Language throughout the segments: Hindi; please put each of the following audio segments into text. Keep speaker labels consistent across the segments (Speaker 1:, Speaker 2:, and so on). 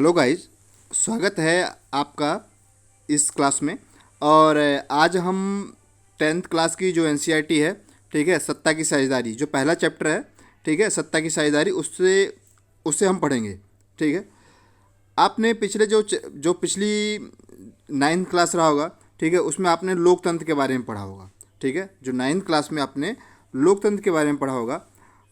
Speaker 1: हेलो गाइस, स्वागत है आपका इस क्लास में। और आज हम टेंथ क्लास की जो एनसीईआरटी है, ठीक है, सत्ता की साझेदारी जो पहला चैप्टर है, ठीक है, सत्ता की साझेदारी, उससे उससे हम पढ़ेंगे। ठीक है, आपने पिछले जो पिछली नाइन्थ क्लास रहा होगा, ठीक है, उसमें आपने लोकतंत्र के बारे में पढ़ा होगा। ठीक है, जो नाइन्थ क्लास में आपने लोकतंत्र के बारे में पढ़ा होगा।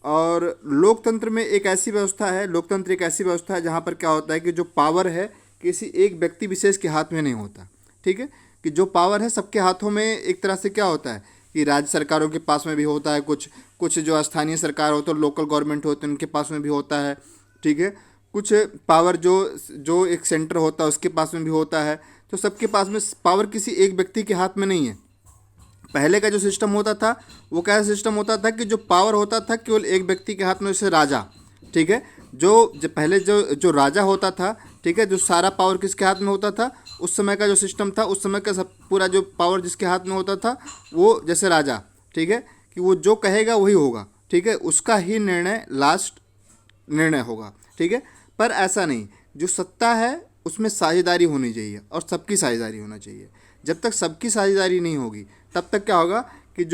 Speaker 1: और लोकतंत्र में एक ऐसी व्यवस्था है, लोकतंत्र एक ऐसी व्यवस्था है जहाँ पर क्या होता है कि जो पावर है किसी एक व्यक्ति विशेष के हाथ में नहीं होता। ठीक है, कि जो पावर है सबके हाथों में एक तरह से क्या होता है कि राज्य सरकारों के पास में भी होता है, कुछ कुछ जो स्थानीय सरकार होते हैं, लोकल गवर्नमेंट होते हैं, उनके पास में भी होता है। ठीक है, कुछ पावर जो जो एक सेंटर होता है उसके पास में भी होता है। तो सबके पास में पावर किसी एक व्यक्ति के हाथ में नहीं है। पहले का जो सिस्टम होता था वो कैसा सिस्टम होता था कि जो पावर होता था केवल एक व्यक्ति के हाथ में, जैसे राजा। ठीक है, जो पहले जो जो राजा होता था, ठीक है, जो सारा पावर किसके हाथ में होता था, उस समय का जो सिस्टम था, उस समय का सब पूरा जो पावर जिसके हाथ में होता था वो जैसे राजा। ठीक है, कि वो जो कहेगा वही होगा। ठीक है, उसका ही निर्णय लास्ट निर्णय होगा। ठीक है, पर ऐसा नहीं, जो सत्ता है उसमें साझेदारी होनी चाहिए और सबकी साझेदारी होना चाहिए। जब तक सबकी साझेदारी नहीं होगी तब तक क्या होगा कि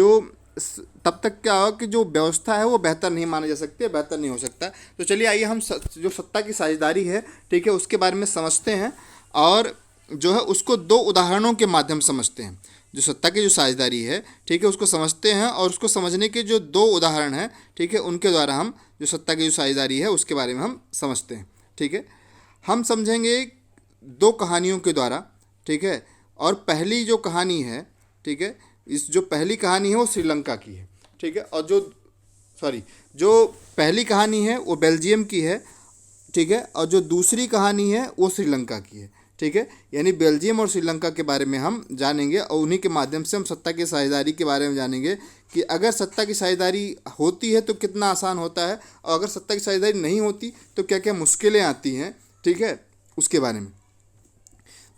Speaker 1: जो व्यवस्था है वो बेहतर नहीं माना जा सकती है, बेहतर नहीं हो सकता। तो चलिए आइए हम जो सत्ता की साझेदारी है, ठीक है, उसके बारे में समझते हैं। और जो है उसको दो उदाहरणों के माध्यम से समझते हैं। जो सत्ता की जो साझेदारी है, ठीक है, उसको समझते हैं और उसको समझने के जो दो उदाहरण हैं, ठीक है, उनके द्वारा हम जो सत्ता की जो साझेदारी है उसके बारे में हम समझते हैं। ठीक है, हम समझेंगे दो कहानियों के द्वारा। ठीक है, और पहली जो कहानी है, ठीक है, इस जो पहली कहानी है वो श्रीलंका की है। ठीक है, और जो पहली कहानी है वो बेल्जियम की है। ठीक है, और जो दूसरी कहानी है वो श्रीलंका की है। ठीक है, यानी बेल्जियम और श्रीलंका के बारे में हम जानेंगे और उन्हीं के माध्यम से हम सत्ता की साझेदारी के बारे में जानेंगे कि अगर सत्ता की साझेदारी होती है तो कितना आसान होता है, और अगर सत्ता की साझेदारी नहीं होती तो क्या क्या मुश्किलें आती हैं। ठीक है, उसके बारे में।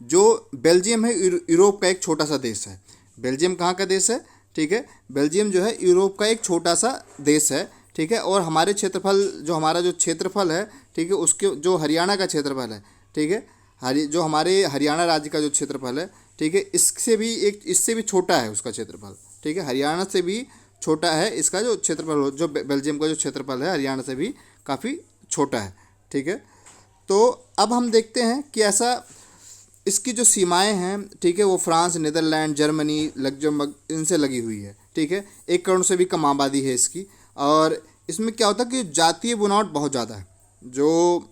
Speaker 1: जो बेल्जियम है यूरोप का एक छोटा सा देश है। बेल्जियम कहाँ का देश है? ठीक है, बेल्जियम जो है यूरोप का एक छोटा सा देश है। ठीक है, और हमारे क्षेत्रफल जो हमारा जो क्षेत्रफल है, ठीक है, उसके जो हरियाणा का क्षेत्रफल है, ठीक है, जो हमारे हरियाणा राज्य का जो क्षेत्रफल है, ठीक है, इससे भी छोटा है उसका क्षेत्रफल। ठीक है, हरियाणा से भी छोटा है इसका जो क्षेत्रफल, जो बेल्जियम का जो क्षेत्रफल है हरियाणा से भी काफ़ी छोटा है। ठीक है, तो अब हम देखते हैं कि ऐसा इसकी जो सीमाएं हैं, ठीक है, वो फ्रांस, नीदरलैंड, जर्मनी, लग्जमबर्ग इनसे लगी हुई है। ठीक है, 1 करोड़ से भी कम आबादी है इसकी। और इसमें क्या होता है कि जातीय बुनावट बहुत ज़्यादा है। जो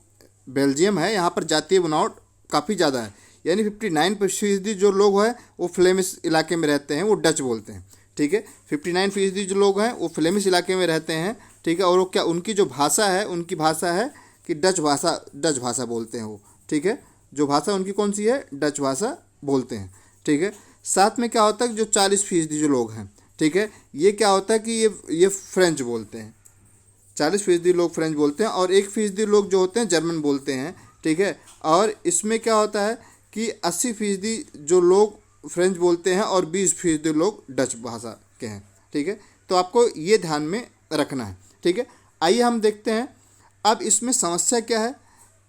Speaker 1: बेल्जियम है यहाँ पर जातीय बुनावट काफ़ी ज़्यादा है। यानी 59% जो लोग हैं वो फ्लेमिश इलाके में रहते हैं, वो डच बोलते हैं। ठीक है, 59% जो लोग हैं वो फ्लेमिश इलाके में रहते हैं। ठीक है, और वो क्या उनकी जो भाषा है, उनकी भाषा है कि डच भाषा बोलते हैं वो। ठीक है, जो भाषा उनकी कौन सी है? डच भाषा बोलते हैं। ठीक है, साथ में क्या होता है कि जो 40% जो लोग हैं, ठीक है, ये क्या होता है कि ये फ्रेंच बोलते हैं। 40% लोग फ्रेंच बोलते हैं और 1% लोग जो होते हैं जर्मन बोलते हैं। ठीक है, और इसमें क्या होता है कि 80% जो लोग फ्रेंच बोलते हैं और 20% लोग डच भाषा के हैं। ठीक है, तो आपको ये ध्यान में रखना है। ठीक है, आइए हम देखते हैं अब इसमें समस्या क्या है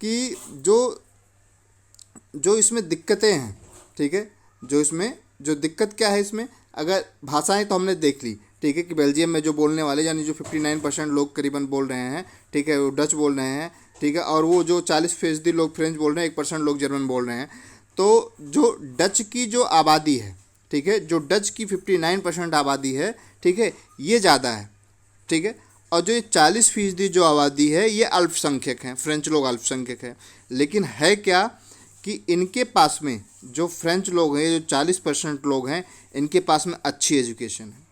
Speaker 1: कि जो इसमें दिक्कतें हैं। ठीक है, जो दिक्कत क्या है इसमें, अगर भाषाएं तो हमने देख ली। ठीक है, कि बेल्जियम में जो बोलने वाले यानी जो 59% लोग करीबन बोल रहे हैं, ठीक है, वो डच बोल रहे हैं। ठीक है, और वो जो 40% लोग फ्रेंच बोल रहे हैं, 1% लोग जर्मन बोल रहे हैं। तो जो डच की जो आबादी है, ठीक है, जो डच की 59% आबादी है, ठीक है, ये ज़्यादा है। ठीक है, और जो ये 40% जो आबादी है ये अल्पसंख्यक हैं, फ्रेंच लोग अल्पसंख्यक हैं। लेकिन है क्या कि इनके पास में जो फ्रेंच लोग हैं, जो 40% लोग हैं, इनके पास में अच्छी एजुकेशन है।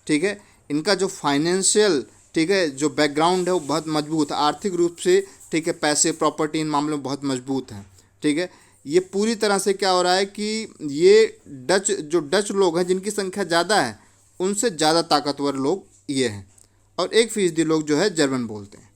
Speaker 1: ठीक है, इनका जो फाइनेंशियल, ठीक है, जो बैकग्राउंड है वो बहुत मजबूत है आर्थिक रूप से। ठीक है, पैसे, प्रॉपर्टी इन मामलों में बहुत मजबूत हैं। ठीक है, ये पूरी तरह से क्या हो रहा है कि ये डच लोग हैं जिनकी संख्या ज़्यादा है, उनसे ज़्यादा ताकतवर लोग ये हैं। और 1% लोग जो है जर्मन बोलते हैं।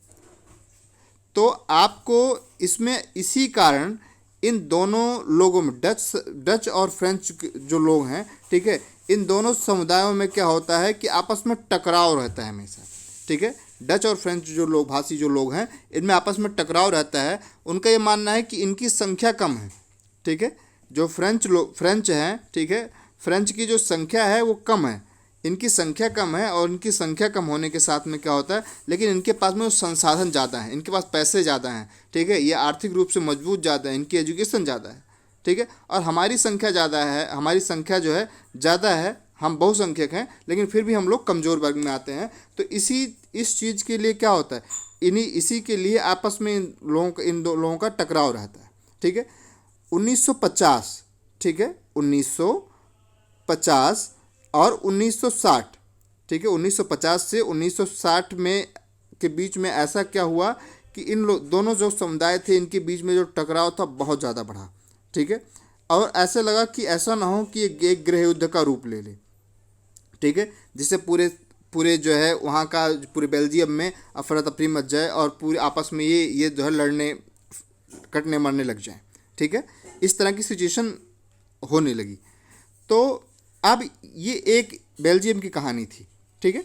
Speaker 1: तो आपको इसमें इसी कारण इन दोनों लोगों में डच और फ्रेंच जो लोग हैं, ठीक है, इन दोनों समुदायों में क्या होता है कि आपस में टकराव रहता है हमेशा। ठीक है, डच और फ्रेंच जो लोग भाषी जो लोग हैं, इनमें आपस में टकराव रहता है। उनका ये मानना है कि इनकी संख्या कम है, ठीक है, जो फ्रेंच हैं, ठीक है, फ्रेंच की जो संख्या है वो कम है, इनकी संख्या कम है, और इनकी संख्या कम होने के साथ में क्या होता है, लेकिन इनके पास में संसाधन ज़्यादा हैं, इनके पास पैसे ज़्यादा हैं, ठीक है, ये आर्थिक रूप से मजबूत ज़्यादा है, इनकी एजुकेशन ज़्यादा है, ठीक है, और हमारी संख्या ज़्यादा है, हमारी संख्या जो है ज़्यादा है, हम बहुसंख्यक हैं, लेकिन फिर भी हम लोग कमज़ोर वर्ग में आते हैं। तो इस चीज़ के लिए क्या होता है, इसी के लिए आपस में इन दो लोगों का टकराव रहता है, ठीक है। 1950, ठीक है, 1950 और 1960, ठीक है, 1950 से 1960 में के बीच में ऐसा क्या हुआ कि दोनों जो समुदाय थे इनके बीच में जो टकराव था बहुत ज़्यादा बढ़ा, ठीक है, और ऐसे लगा कि ऐसा ना हो कि एक गृह युद्ध का रूप ले ले, ठीक है, जिससे पूरे जो है वहाँ का पूरे बेल्जियम में अफरा तफरी मच जाए और पूरे आपस में ये जो है लड़ने कटने मरने लग जाए, ठीक है, इस तरह की सिचुएशन होने लगी। तो अब ये एक बेल्जियम की कहानी थी, ठीक है,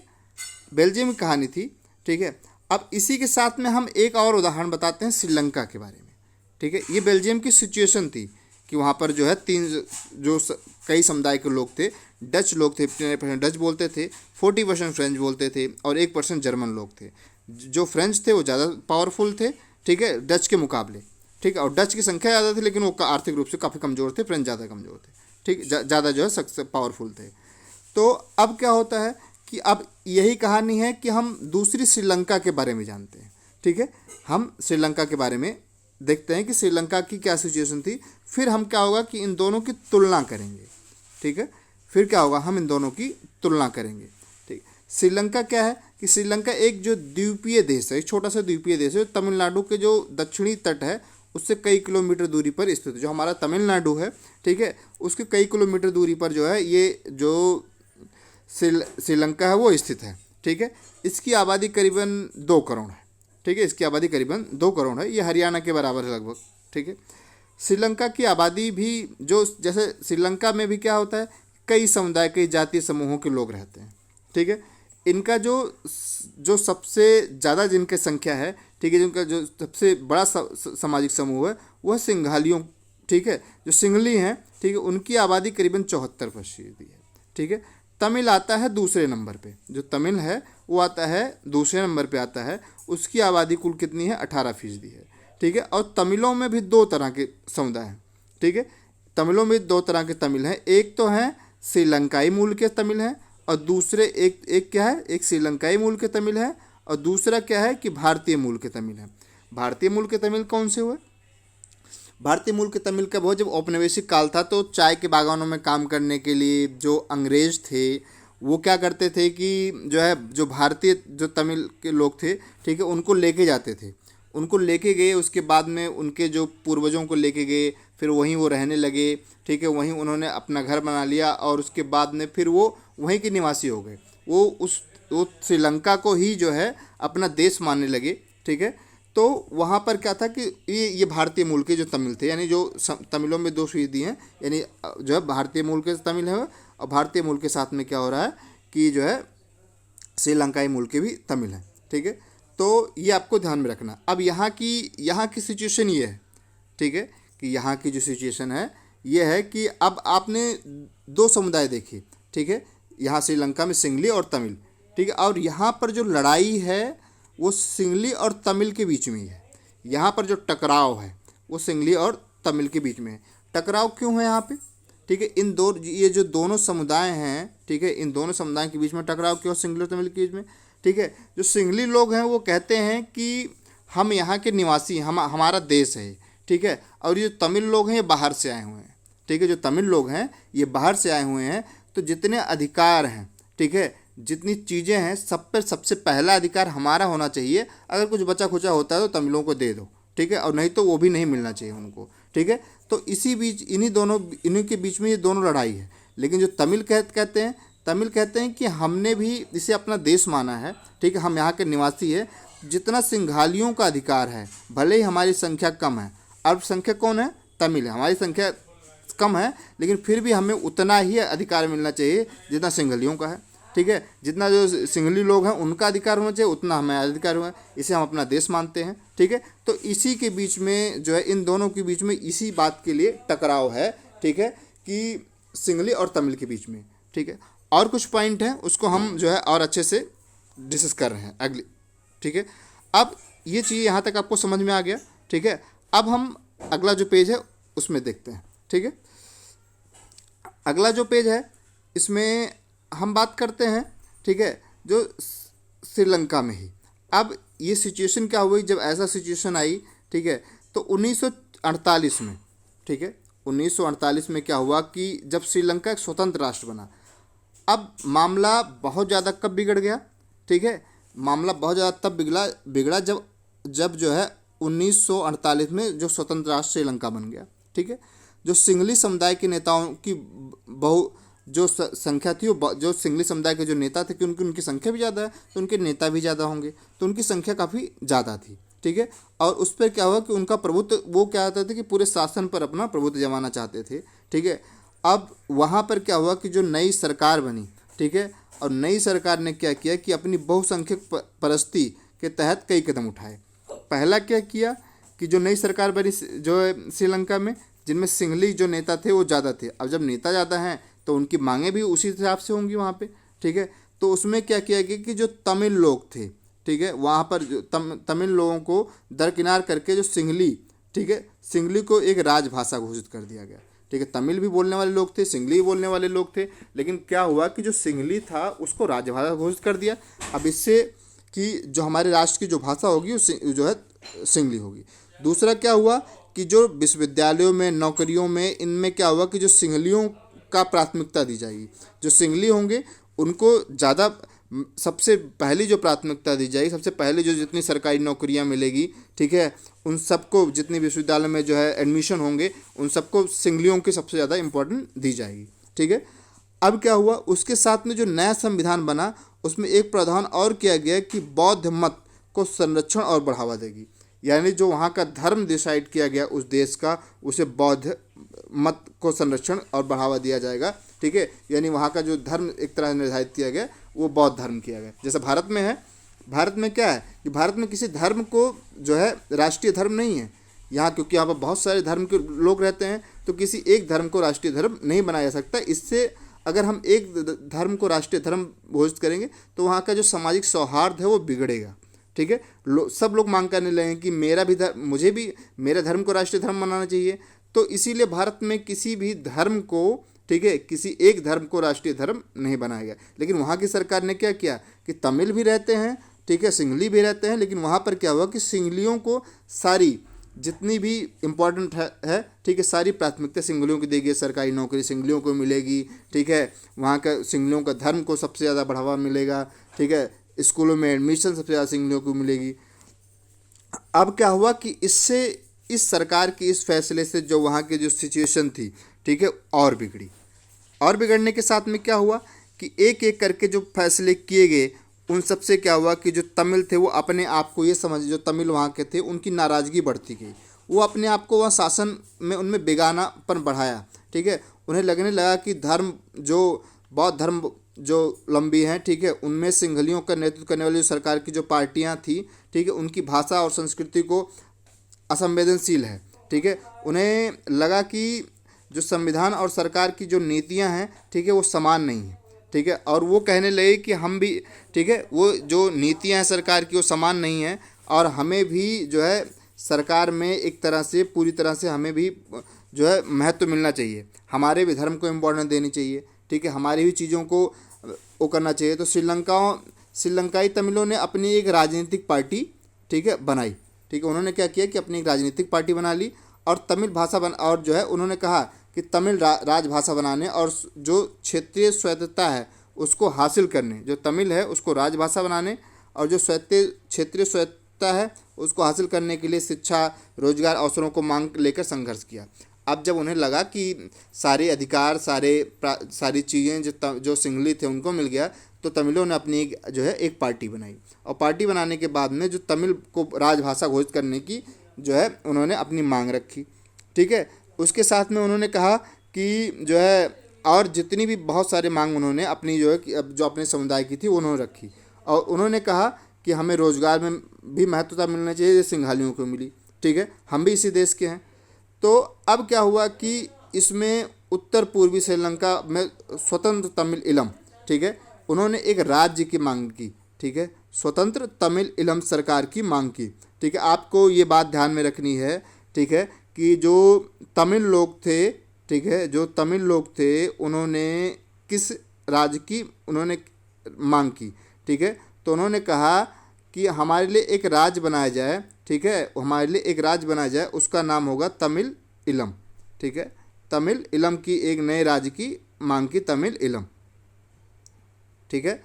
Speaker 1: बेल्जियम की कहानी थी, ठीक है। अब इसी के साथ में हम एक और उदाहरण बताते हैं श्रीलंका के बारे में, ठीक है। ये बेल्जियम की सिचुएशन थी कि वहाँ पर जो है कई समुदाय के लोग थे, डच लोग थे, 50% डच बोलते थे, 40% फ्रेंच बोलते थे और 1% जर्मन लोग थे। जो फ्रेंच थे वो ज़्यादा पावरफुल थे, ठीक है, डच के मुकाबले, ठीक है, और डच की संख्या ज़्यादा थी लेकिन वो आर्थिक रूप से काफ़ी कमज़ोर थे, फ्रेंच ज़्यादा कमज़ोर थे, ठीक, ज़्यादा जो है सक्सेस पावरफुल थे। तो अब क्या होता है कि अब यही कहानी है कि हम दूसरी श्रीलंका के बारे में जानते हैं, ठीक है, हम श्रीलंका के बारे में देखते हैं कि श्रीलंका की क्या सिचुएशन थी, फिर हम क्या होगा कि इन दोनों की तुलना करेंगे, ठीक है, फिर क्या होगा हम इन दोनों की तुलना करेंगे, ठीक। श्रीलंका क्या है कि श्रीलंका एक जो द्वीपीय देश है, एक छोटा सा द्वीपीय देश है, तमिलनाडु के जो दक्षिणी तट है उससे कई किलोमीटर दूरी पर स्थित है। जो हमारा तमिलनाडु है, ठीक है, उसके कई किलोमीटर दूरी पर जो है ये जो श्रीलंका है वो स्थित है, ठीक है। इसकी आबादी करीबन 2 करोड़ है, ठीक है, इसकी आबादी करीबन 2 करोड़ है, ये हरियाणा के बराबर है लगभग, ठीक है। श्रीलंका की आबादी भी जो जैसे श्रीलंका में भी क्या होता है, कई समुदाय कई जातीय समूहों के लोग रहते हैं, ठीक है। इनका जो सबसे ज़्यादा जिनकी संख्या है, ठीक है, जिनका जो सबसे बड़ा सामाजिक समूह है वह सिंघालियों, ठीक है, जो सिंघली हैं, ठीक है, उनकी आबादी करीबन 74% है, ठीक है। तमिल आता है दूसरे नंबर पे, जो तमिल है वो आता है दूसरे नंबर पे आता है, उसकी आबादी कुल कितनी है 18% है, ठीक है। और तमिलों में भी 2 तरह के समुदाय हैं, ठीक है, तमिलों में 2 तरह के तमिल हैं, एक तो हैं श्रीलंकाई मूल के तमिल हैं और दूसरे एक क्या है, एक श्रीलंकाई मूल के तमिल है और दूसरा क्या है कि भारतीय मूल के तमिल है। भारतीय मूल के तमिल कौन से हुए, भारतीय मूल के तमिल कब हुआ, जब औपनिवेशिक काल था तो चाय के बागानों में काम करने के लिए जो अंग्रेज थे वो क्या करते थे कि जो है जो भारतीय जो तमिल के लोग थे, ठीक है, उनको लेके जाते थे, उनको लेके गए, उसके बाद में उनके जो पूर्वजों को लेके गए, फिर वहीं वो रहने लगे, ठीक है, वहीं उन्होंने अपना घर बना लिया और उसके बाद में फिर वो वहीं के निवासी हो गए, वो श्रीलंका को ही जो है अपना देश मानने लगे, ठीक है। तो वहाँ पर क्या था कि ये भारतीय मूल के जो तमिल थे, यानी जो तमिलों में 2 दी हैं, यानी जो है भारतीय मूल के तमिल है और भारतीय मूल के साथ में क्या हो रहा है कि जो है श्रीलंकाई मूल के भी तमिल हैं, ठीक है। तो ये आपको ध्यान में रखना। अब यहाँ की सिचुएशन ये है, ठीक है, कि यहाँ की जो सिचुएशन है ये है कि अब आपने 2 समुदाय देखे, ठीक है, यहाँ श्रीलंका में सिंघली और तमिल, ठीक है, और यहाँ पर जो लड़ाई है वो सिंघली और तमिल के बीच में ही है। यहाँ पर जो टकराव है वो सिंघली और तमिल के बीच में है। टकराव क्यों है यहाँ पे, ठीक है, ये जो दोनों समुदाय हैं, ठीक है, इन दोनों समुदायों के बीच में टकराव क्यों सिंघली और तमिल के बीच में, ठीक है। जो सिंघली लोग हैं वो कहते हैं कि हम यहाँ के निवासी, हमारा देश है, ठीक है, और ये तमिल लोग हैं ये बाहर से आए हुए हैं, ठीक है, जो तमिल लोग हैं ये बाहर से आए हुए हैं, तो जितने अधिकार हैं, ठीक है, जितनी चीज़ें हैं सब पर सबसे पहला अधिकार हमारा होना चाहिए, अगर कुछ बचा खुचा होता है तो तमिलों को दे दो, ठीक है, और नहीं तो वो भी नहीं मिलना चाहिए उनको, ठीक है। तो इन्हीं के बीच में ये दोनों लड़ाई है। लेकिन जो तमिल कहते हैं कि हमने भी इसे अपना देश माना है, ठीक है, हम यहाँ के निवासी है, जितना सिंघालियों का अधिकार है, भले ही हमारी संख्या कम है, अल्पसंख्यक कौन है, तमिल है, हमारी संख्या कम है, लेकिन फिर भी हमें उतना ही अधिकार मिलना चाहिए जितना सिंघलियों का है, ठीक है। जितना जो सिंहली लोग हैं उनका अधिकार होना चाहिए, उतना हमें अधिकार हुआ, इसे हम अपना देश मानते हैं, ठीक है। तो इसी के बीच में जो है, इन दोनों के बीच में इसी बात के लिए टकराव है, ठीक है, कि सिंहली और तमिल के बीच में, ठीक है। और कुछ पॉइंट हैं उसको हम जो है और अच्छे से डिस्कस कर रहे हैं अगली, ठीक है। अब ये चीज़ यहाँ तक आपको समझ में आ गया, ठीक है। अब हम अगला जो पेज है उसमें देखते हैं, ठीक है। अगला जो पेज है इसमें हम बात करते हैं, ठीक है, जो श्रीलंका में ही। अब ये सिचुएशन क्या हुई, जब ऐसा सिचुएशन आई, ठीक है, तो 1948 में, ठीक है, 1948 में क्या हुआ कि जब श्रीलंका एक स्वतंत्र राष्ट्र बना, अब मामला बहुत ज़्यादा कब बिगड़ गया, ठीक है, मामला बहुत ज़्यादा तब बिगड़ा जब जो है 1948 में जो स्वतंत्र राष्ट्र श्रीलंका बन गया, ठीक है। जो सिंहली समुदाय के नेताओं की जो संख्या थी, वो जो सिंहली समुदाय के जो नेता थे, कि उनकी संख्या भी ज़्यादा है तो उनके नेता भी ज़्यादा होंगे, तो उनकी संख्या काफ़ी ज़्यादा थी, ठीक है। और उस पर क्या हुआ कि उनका प्रभुत्व, वो क्या चाहते थे कि पूरे शासन पर अपना प्रभुत्व जमाना चाहते थे, ठीक है। अब वहाँ पर क्या हुआ कि जो नई सरकार बनी, ठीक है, और नई सरकार ने क्या किया कि अपनी बहुसंख्यक परस्ती के तहत कई कदम उठाए। पहला क्या किया कि जो नई सरकार बनी जो श्रीलंका में, जिनमें सिंहली जो नेता थे वो ज़्यादा थे। अब जब नेता ज़्यादा हैं तो उनकी मांगें भी उसी हिसाब से होंगी वहाँ पे, ठीक है। तो उसमें क्या किया गया कि जो तमिल लोग थे, ठीक है, वहाँ पर जो तमिल लोगों को दरकिनार करके जो सिंहली, ठीक है, सिंहली को एक राजभाषा घोषित कर दिया गया, ठीक है। तमिल भी बोलने वाले लोग थे, सिंहली भी बोलने वाले लोग थे, लेकिन क्या हुआ कि जो सिंहली था उसको राजभाषा घोषित कर दिया। अब इससे कि जो हमारे राष्ट्र की जो भाषा होगी वो जो है सिंहली होगी। दूसरा क्या हुआ कि जो विश्वविद्यालयों में, नौकरियों में, इनमें क्या हुआ कि जो सिंहलियों का प्राथमिकता दी जाएगी, जो सिंहली होंगे उनको ज़्यादा, सबसे पहली जो प्राथमिकता दी जाएगी, सबसे पहले जो जितनी सरकारी नौकरियां मिलेगी, ठीक है, उन सबको, जितनी विश्वविद्यालय में जो है एडमिशन होंगे, उन सबको सिंहलियों की सबसे ज़्यादा इम्पोर्टेंट दी जाएगी, ठीक है। अब क्या हुआ, उसके साथ में जो नया संविधान बना उसमें एक प्रावधान और किया गया कि बौद्ध मत को संरक्षण और बढ़ावा देगी, यानी जो वहाँ का धर्म डिसाइड किया गया उस देश का, उसे बौद्ध मत को संरक्षण और बढ़ावा दिया जाएगा, ठीक है। यानी वहाँ का जो धर्म एक तरह से निर्धारित किया गया वो बौद्ध धर्म किया गया। जैसे भारत में है, भारत में क्या है कि भारत में किसी धर्म को जो है राष्ट्रीय धर्म नहीं है यहाँ, क्योंकि यहाँ पर बहुत सारे धर्म के लोग रहते हैं, तो किसी एक धर्म को राष्ट्रीय धर्म नहीं बनाया जा सकता। इससे अगर हम एक धर्म को राष्ट्रीय धर्म घोषित करेंगे तो वहाँ का जो सामाजिक सौहार्द है वो बिगड़ेगा, ठीक है। सब लोग मांग करने लगे कि मेरा भी धर्म, मुझे भी मेरे धर्म को राष्ट्रीय धर्म बनाना चाहिए। तो इसीलिए भारत में किसी भी धर्म को, ठीक है, किसी एक धर्म को राष्ट्रीय धर्म नहीं बनाया गया। लेकिन वहाँ की सरकार ने क्या किया कि तमिल भी रहते हैं, ठीक है, सिंहली भी रहते हैं, लेकिन वहाँ पर क्या हुआ कि सिंहलियों को सारी जितनी भी इम्पोर्टेंट है, ठीक है, सारी प्राथमिकता सिंहलियों को दी गई, सरकारी नौकरी सिंहलियों को मिलेगी, ठीक है, वहाँ का सिंहलियों का धर्म को सबसे ज़्यादा बढ़ावा मिलेगा, ठीक है, स्कूलों में एडमिशन सबसे ज़्यादा सिंहलियों को मिलेगी। अब क्या हुआ कि इससे, इस सरकार के इस फैसले से जो वहाँ की जो सिचुएशन थी, ठीक है, और बिगड़ी। और बिगड़ने के साथ में क्या हुआ कि एक एक करके जो फैसले किए गए उन सब से क्या हुआ कि जो तमिल थे वो अपने आप को, ये समझ, जो तमिल वहाँ के थे उनकी नाराज़गी बढ़ती गई, वो अपने आप को वहाँ शासन में उनमें बेगानापन बढ़ाया, ठीक है। उन्हें लगने लगा कि धर्म, जो बौद्ध धर्म जो लंबी हैं, ठीक है, उनमें सिंहलियों का नेतृत्व करने वाली जो सरकार की जो पार्टियाँ थी, ठीक है, उनकी भाषा और संस्कृति को असंवेदनशील है, ठीक है। उन्हें लगा कि जो संविधान और सरकार की जो नीतियां हैं, ठीक है, वो समान नहीं है, ठीक है, और वो कहने लगे कि हम भी, ठीक है, वो जो नीतियां हैं सरकार की वो समान नहीं है, और हमें भी जो है सरकार में एक तरह से, पूरी तरह से हमें भी जो है महत्व मिलना चाहिए, हमारे भी धर्म को इम्पोर्टेंस देनी चाहिए, ठीक है, हमारी भी चीज़ों को वो करना चाहिए। तो श्रीलंकाई तमिलों ने अपनी एक राजनीतिक पार्टी, ठीक है, बनाई, ठीक है। उन्होंने क्या किया कि अपनी एक राजनीतिक पार्टी बना ली और तमिल भाषा और जो है उन्होंने कहा कि तमिल राजभाषा बनाने और जो क्षेत्रीय स्वायत्तता है उसको हासिल करने, जो तमिल है उसको राजभाषा बनाने और जो क्षेत्रीय स्वायत्तता है उसको हासिल करने के लिए शिक्षा, रोजगार अवसरों को मांग लेकर संघर्ष किया। अब जब उन्हें लगा कि सारे अधिकार, सारी चीज़ें जो सिंहली थे उनको मिल गया, तो तमिलों ने अपनी जो है एक पार्टी बनाई, और पार्टी बनाने के बाद में जो तमिल को राजभाषा घोषित करने की जो है उन्होंने अपनी मांग रखी, ठीक है। उसके साथ में उन्होंने कहा कि जो है और जितनी भी बहुत सारे मांग उन्होंने अपनी जो है कि अब जो अपने समुदाय की थी उन्होंने रखी। और उन्होंने कहा कि हमें रोजगार में भी महत्वता मिलना चाहिए जैसे सिंघालियों को मिली। ठीक है, हम भी इसी देश के हैं। तो अब क्या हुआ कि इसमें उत्तर पूर्वी श्रीलंका में स्वतंत्र तमिल इलम, ठीक है, उन्होंने एक राज्य की मांग की। ठीक है, स्वतंत्र तमिल इलम सरकार की मांग की। ठीक है, आपको ये बात ध्यान में रखनी है। ठीक है, कि जो तमिल लोग थे, ठीक है, जो तमिल लोग थे उन्होंने किस राज्य की उन्होंने मांग की। ठीक है, तो उन्होंने कहा कि हमारे लिए एक राज्य बनाया जाए। ठीक है, हमारे लिए एक राज्य बनाया जाए, उसका नाम होगा तमिल इलम। ठीक है, तमिल इलम की एक नए राज्य की मांग की, तमिल इलम। ठीक है,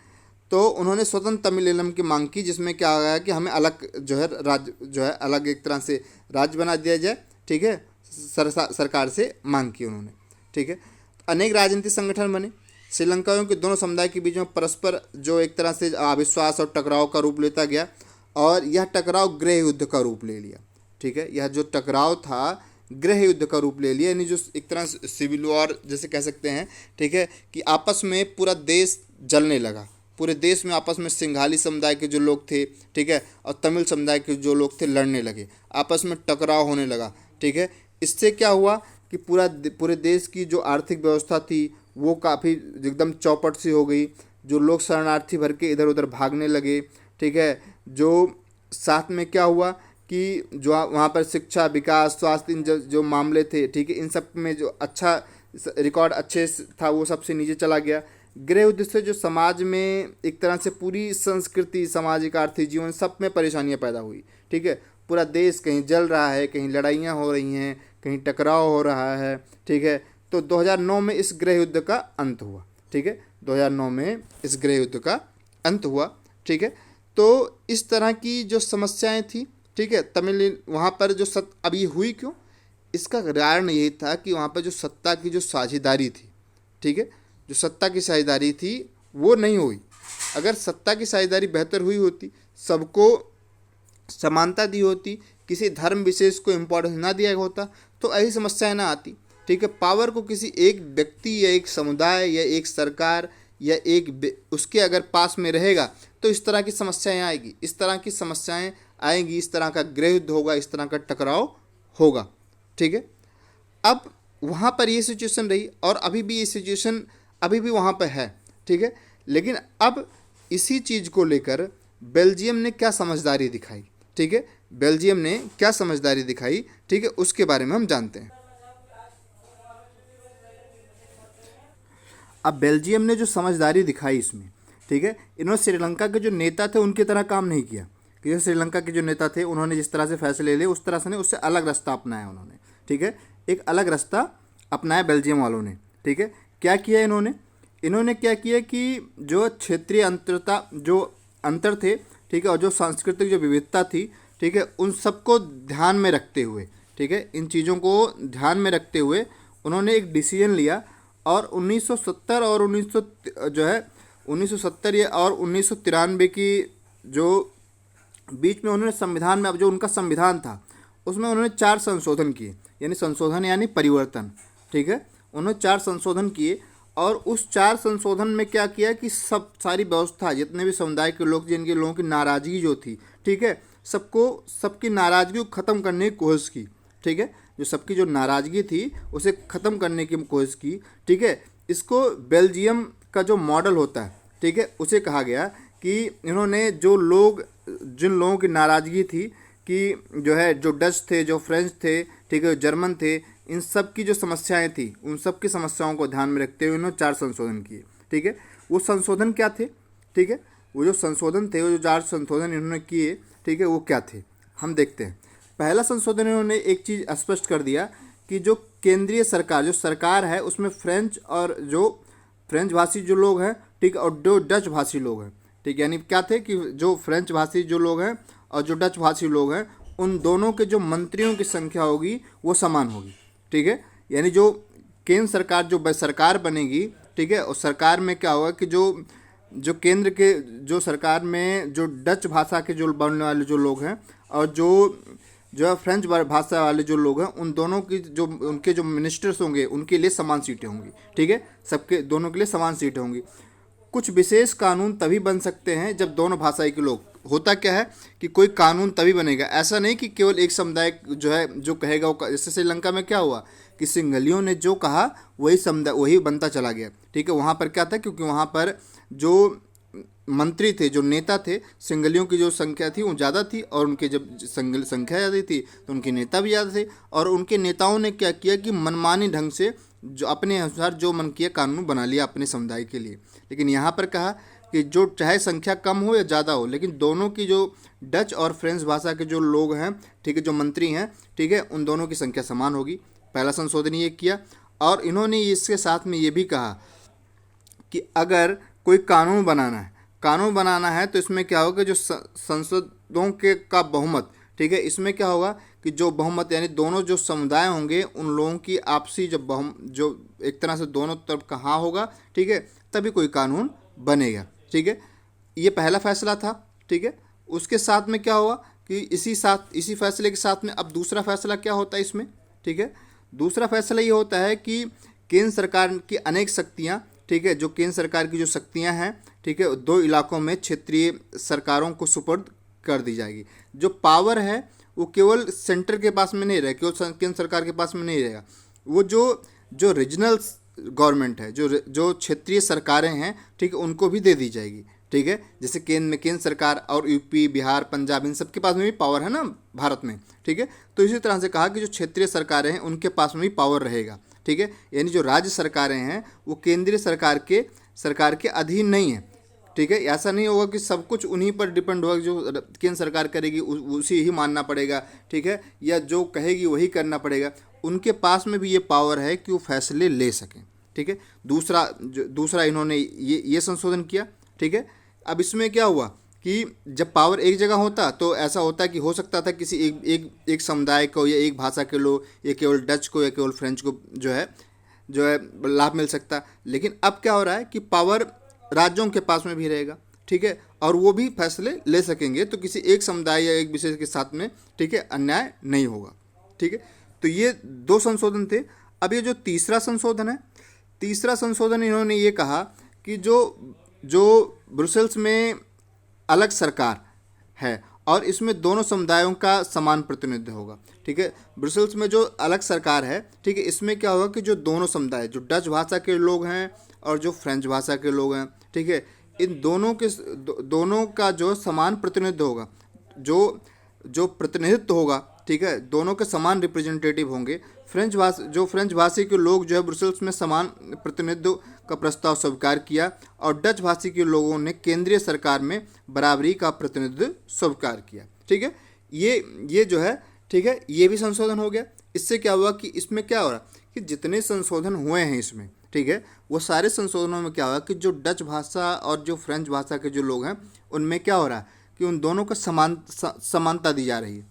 Speaker 1: तो उन्होंने स्वतंत्र तमिल इलम की मांग की, जिसमें क्या हो गया कि हमें अलग जो है राज्य जो है अलग एक तरह से राज्य बना दिया जाए। ठीक है, सरकार से मांग की उन्होंने। ठीक है, अनेक राजनीतिक संगठन बने। श्रीलंकाइयों के दोनों समुदाय के बीच में परस्पर जो एक तरह से अविश्वास और टकराव का रूप लेता गया, और यह टकराव गृह युद्ध का रूप ले लिया। ठीक है, यह जो टकराव था गृह युद्ध का रूप ले लिया, यानी जो एक तरह से सिविल वॉर जैसे कह सकते हैं। ठीक है, कि आपस में पूरा देश जलने लगा। पूरे देश में आपस में सिंघाली समुदाय के जो लोग थे, ठीक है, और तमिल समुदाय के जो लोग थे लड़ने लगे, आपस में टकराव होने लगा। ठीक है, इससे क्या हुआ कि पूरे देश की जो आर्थिक व्यवस्था थी वो काफ़ी एकदम चौपट सी हो गई। जो लोग शरणार्थी भर के इधर उधर भागने लगे। ठीक है, जो साथ में क्या हुआ कि जो वहाँ पर शिक्षा, विकास, स्वास्थ्य, इन जो मामले थे, ठीक है, इन सब में जो अच्छा रिकॉर्ड अच्छे था वो सबसे नीचे चला गया। गृह युद्ध से जो समाज में एक तरह से पूरी संस्कृति, सामाजिक, आर्थिक जीवन सब में परेशानियाँ पैदा हुई। ठीक है, पूरा देश कहीं जल रहा है, कहीं लड़ाइयाँ हो रही हैं, कहीं टकराव हो रहा है। ठीक है, तो 2009 में इस गृह युद्ध का अंत हुआ। ठीक है, 2009 में इस गृह युद्ध का अंत हुआ। ठीक है, तो इस तरह की जो समस्याएं थी, ठीक है, तमिल वहाँ पर जो अब ये हुई क्यों, इसका कारण यही था कि वहाँ पर जो सत्ता की जो साझेदारी थी, ठीक है, जो सत्ता की साझेदारी थी वो नहीं हुई। अगर सत्ता की साझेदारी बेहतर हुई होती, सबको समानता दी होती, किसी धर्म विशेष को इम्पोर्टेंस ना दिया होता, तो ऐसी समस्याएं ना आती। ठीक है, पावर को किसी एक व्यक्ति या एक समुदाय या एक सरकार या उसके अगर पास में रहेगा तो इस तरह की समस्याएं आएगी, इस तरह की समस्याएं आएंगी, इस तरह का गृह युद्ध होगा, इस तरह का टकराव होगा। ठीक है, अब वहाँ पर ये सिचुएशन रही और अभी भी ये सिचुएशन अभी भी वहाँ पर है। ठीक है, लेकिन अब इसी चीज़ को लेकर बेल्जियम ने क्या समझदारी दिखाई। ठीक है, बेल्जियम ने क्या समझदारी दिखाई, ठीक है, उसके बारे में हम जानते हैं। अब बेल्जियम ने जो समझदारी दिखाई इसमें, ठीक है, इन्होंने श्रीलंका के जो नेता थे उनकी तरह काम नहीं किया कि जैसे श्रीलंका के जो नेता थे उन्होंने जिस तरह से फैसले लिए उस तरह से नहीं, उससे अलग रास्ता अपनाया उन्होंने। ठीक है, एक अलग रास्ता अपनाया बेल्जियम वालों ने। ठीक है, क्या किया इन्होंने क्या किया कि जो क्षेत्रीय अंतर थे, ठीक है, और जो सांस्कृतिक जो विविधता थी, ठीक है, उन सबको ध्यान में रखते हुए, ठीक है, इन चीज़ों को ध्यान में रखते हुए उन्होंने एक डिसीजन लिया और 1970 और 1970 या और 1993 की जो बीच में उन्होंने संविधान में, अब जो उनका संविधान था उसमें उन्होंने 4 संशोधन किए, यानी संशोधन यानी परिवर्तन। ठीक है, उन्होंने 4 संशोधन किए और उस 4 संशोधन में क्या किया कि सारी व्यवस्था, जितने भी समुदाय के लोग, जिनके लोगों की नाराज़गी जो थी, ठीक है, सबकी नाराज़गी को ख़त्म करने की कोशिश की। ठीक है, जो सबकी जो नाराज़गी थी उसे ख़त्म करने की कोशिश की। ठीक है, इसको बेल्जियम का जो मॉडल होता है, ठीक है, उसे कहा गया कि इन्होंने जिन लोगों की नाराज़गी थी कि जो डच थे, जो फ्रेंच थे, ठीक है, जर्मन थे, इन सब की जो समस्याएं थी उन सब की समस्याओं को ध्यान में रखते हुए इन्होंने 4 संशोधन किए। ठीक है, वो संशोधन क्या थे, ठीक है, वो जो संशोधन थे, वो जो 4 संशोधन इन्होंने किए, ठीक है, वो क्या थे हम देखते हैं। पहला संशोधन इन्होंने एक चीज़ स्पष्ट कर दिया कि जो केंद्रीय सरकार जो सरकार है उसमें फ्रेंच भाषी जो लोग हैं, ठीक, और जो डच भाषी लोग हैं, ठीक, यानी क्या थे कि जो फ्रेंच भाषी जो लोग हैं और जो डच भाषी लोग हैं उन दोनों के जो मंत्रियों की संख्या होगी वो समान होगी। ठीक है, यानी जो केंद्र सरकार जो सरकार बनेगी, ठीक है, और सरकार में क्या होगा कि जो केंद्र के जो सरकार में जो डच भाषा के जो बोलने वाले जो लोग हैं और जो जो है फ्रेंच भाषा वाले जो लोग हैं उन दोनों की जो उनके जो मिनिस्टर्स होंगे उनके लिए समान सीटें होंगी, ठीक है, सबके दोनों के लिए समान सीटें होंगी। कुछ विशेष कानून तभी बन सकते हैं जब दोनों भाषाई के लोग, होता क्या है कि कोई कानून तभी बनेगा, ऐसा नहीं कि केवल एक समुदाय जो है जो कहेगा वो, जैसे श्रीलंका में क्या हुआ कि सिंघलियों ने जो कहा वही समुदाय वही बनता चला गया, ठीक है। वहाँ पर क्या था, क्योंकि वहाँ पर जो मंत्री थे, जो नेता थे, सिंघलियों की जो संख्या थी वो ज़्यादा थी, और उनके जब संख्या ज़्यादा थी तो उनके नेता भी ज़्यादा थे, और उनके नेताओं ने क्या किया कि मनमानी ढंग से जो अपने अनुसार जो मन किया कानून बना लिया अपने समुदाय के लिए। लेकिन यहाँ पर कहा कि जो चाहे संख्या कम हो या ज़्यादा हो, लेकिन दोनों की जो डच और फ्रेंच भाषा के जो लोग हैं, ठीक है, जो मंत्री हैं, ठीक है, उन दोनों की संख्या समान होगी। पहला संशोधन ये किया। और इन्होंने इसके साथ में ये भी कहा कि अगर कोई कानून बनाना है तो इसमें क्या होगा, जो संसदों के का बहुमत, ठीक है, इसमें क्या होगा कि जो बहुमत यानी दोनों जो समुदाय होंगे उन लोगों की आपसी जो एक तरह से दोनों तरफ का हाँ होगा, ठीक है, तभी कोई कानून बनेगा, ठीक है। ये पहला फैसला था, ठीक है। उसके साथ में क्या हुआ कि इसी फैसले के साथ में अब दूसरा फैसला क्या होता है इसमें, ठीक है। दूसरा फैसला ये होता है कि केंद्र सरकार की अनेक शक्तियाँ, ठीक है, जो केंद्र सरकार की जो शक्तियाँ हैं, ठीक है, दो इलाकों में क्षेत्रीय सरकारों को सुपुर्द कर दी जाएगी। जो पावर है वो केवल सेंटर के पास में नहीं रहेगा, केवल केंद्र सरकार के पास में नहीं रहेगा, वो जो रीजनल गवर्नमेंट है, जो क्षेत्रीय सरकारें हैं, ठीक है, उनको भी दे दी जाएगी, ठीक है। जैसे केंद्र में केंद्र सरकार और यूपी, बिहार, पंजाब, इन सबके पास में भी पावर है ना भारत में, ठीक है। तो इसी तरह से कहा कि जो क्षेत्रीय सरकारें हैं उनके पास में भी पावर रहेगा, ठीक है। यानी जो राज्य सरकारें हैं वो केंद्रीय सरकार के अधीन नहीं है, ठीक है। ऐसा नहीं होगा कि सब कुछ उन्हीं पर डिपेंड होगा, जो केंद्र सरकार करेगी उसी ही मानना पड़ेगा, ठीक है, या जो कहेगी वही करना पड़ेगा। उनके पास में भी ये पावर है कि वो फैसले ले सकें, ठीक है। दूसरा इन्होंने ये संशोधन किया, ठीक है। अब इसमें क्या हुआ कि जब पावर एक जगह होता तो ऐसा होता कि हो सकता था किसी एक समुदाय को या एक भाषा के लोग, या केवल डच को या केवल फ्रेंच को जो है लाभ मिल सकता। लेकिन अब क्या हो रहा है कि पावर राज्यों के पास में भी रहेगा, ठीक है, और वो भी फैसले ले सकेंगे, तो किसी एक समुदाय या एक विशेष के साथ में, ठीक है, अन्याय नहीं होगा, ठीक है। तो ये दो संशोधन थे। अब ये जो तीसरा संशोधन इन्होंने ये कहा कि जो ब्रुसेल्स में अलग सरकार है और इसमें दोनों समुदायों का समान प्रतिनिधित्व होगा, ठीक है। ब्रुसेल्स में जो अलग सरकार है, ठीक है, इसमें क्या होगा कि जो दोनों समुदाय, जो डच भाषा के लोग हैं और जो फ्रेंच भाषा के लोग हैं, ठीक है, इन दोनों का जो समान प्रतिनिधित्व होगा, जो प्रतिनिधित्व होगा, ठीक है, दोनों के समान रिप्रेजेंटेटिव होंगे। फ्रेंच भाषी के लोग जो है ब्रुसेल्स में समान प्रतिनिधित्व का प्रस्ताव स्वीकार किया, और डच भाषी के लोगों ने केंद्रीय सरकार में बराबरी का प्रतिनिधित्व स्वीकार किया, ठीक है। ये जो है, ठीक है, ये भी संशोधन हो गया। इससे क्या हुआ कि इसमें क्या हो रहा कि जितने संशोधन हुए हैं इसमें, ठीक है, वो सारे संशोधनों में क्या हुआ कि जो डच भाषा और जो फ्रेंच भाषा के जो लोग हैं उनमें क्या हो रहा है कि उन दोनों को समानता दी जा रही है।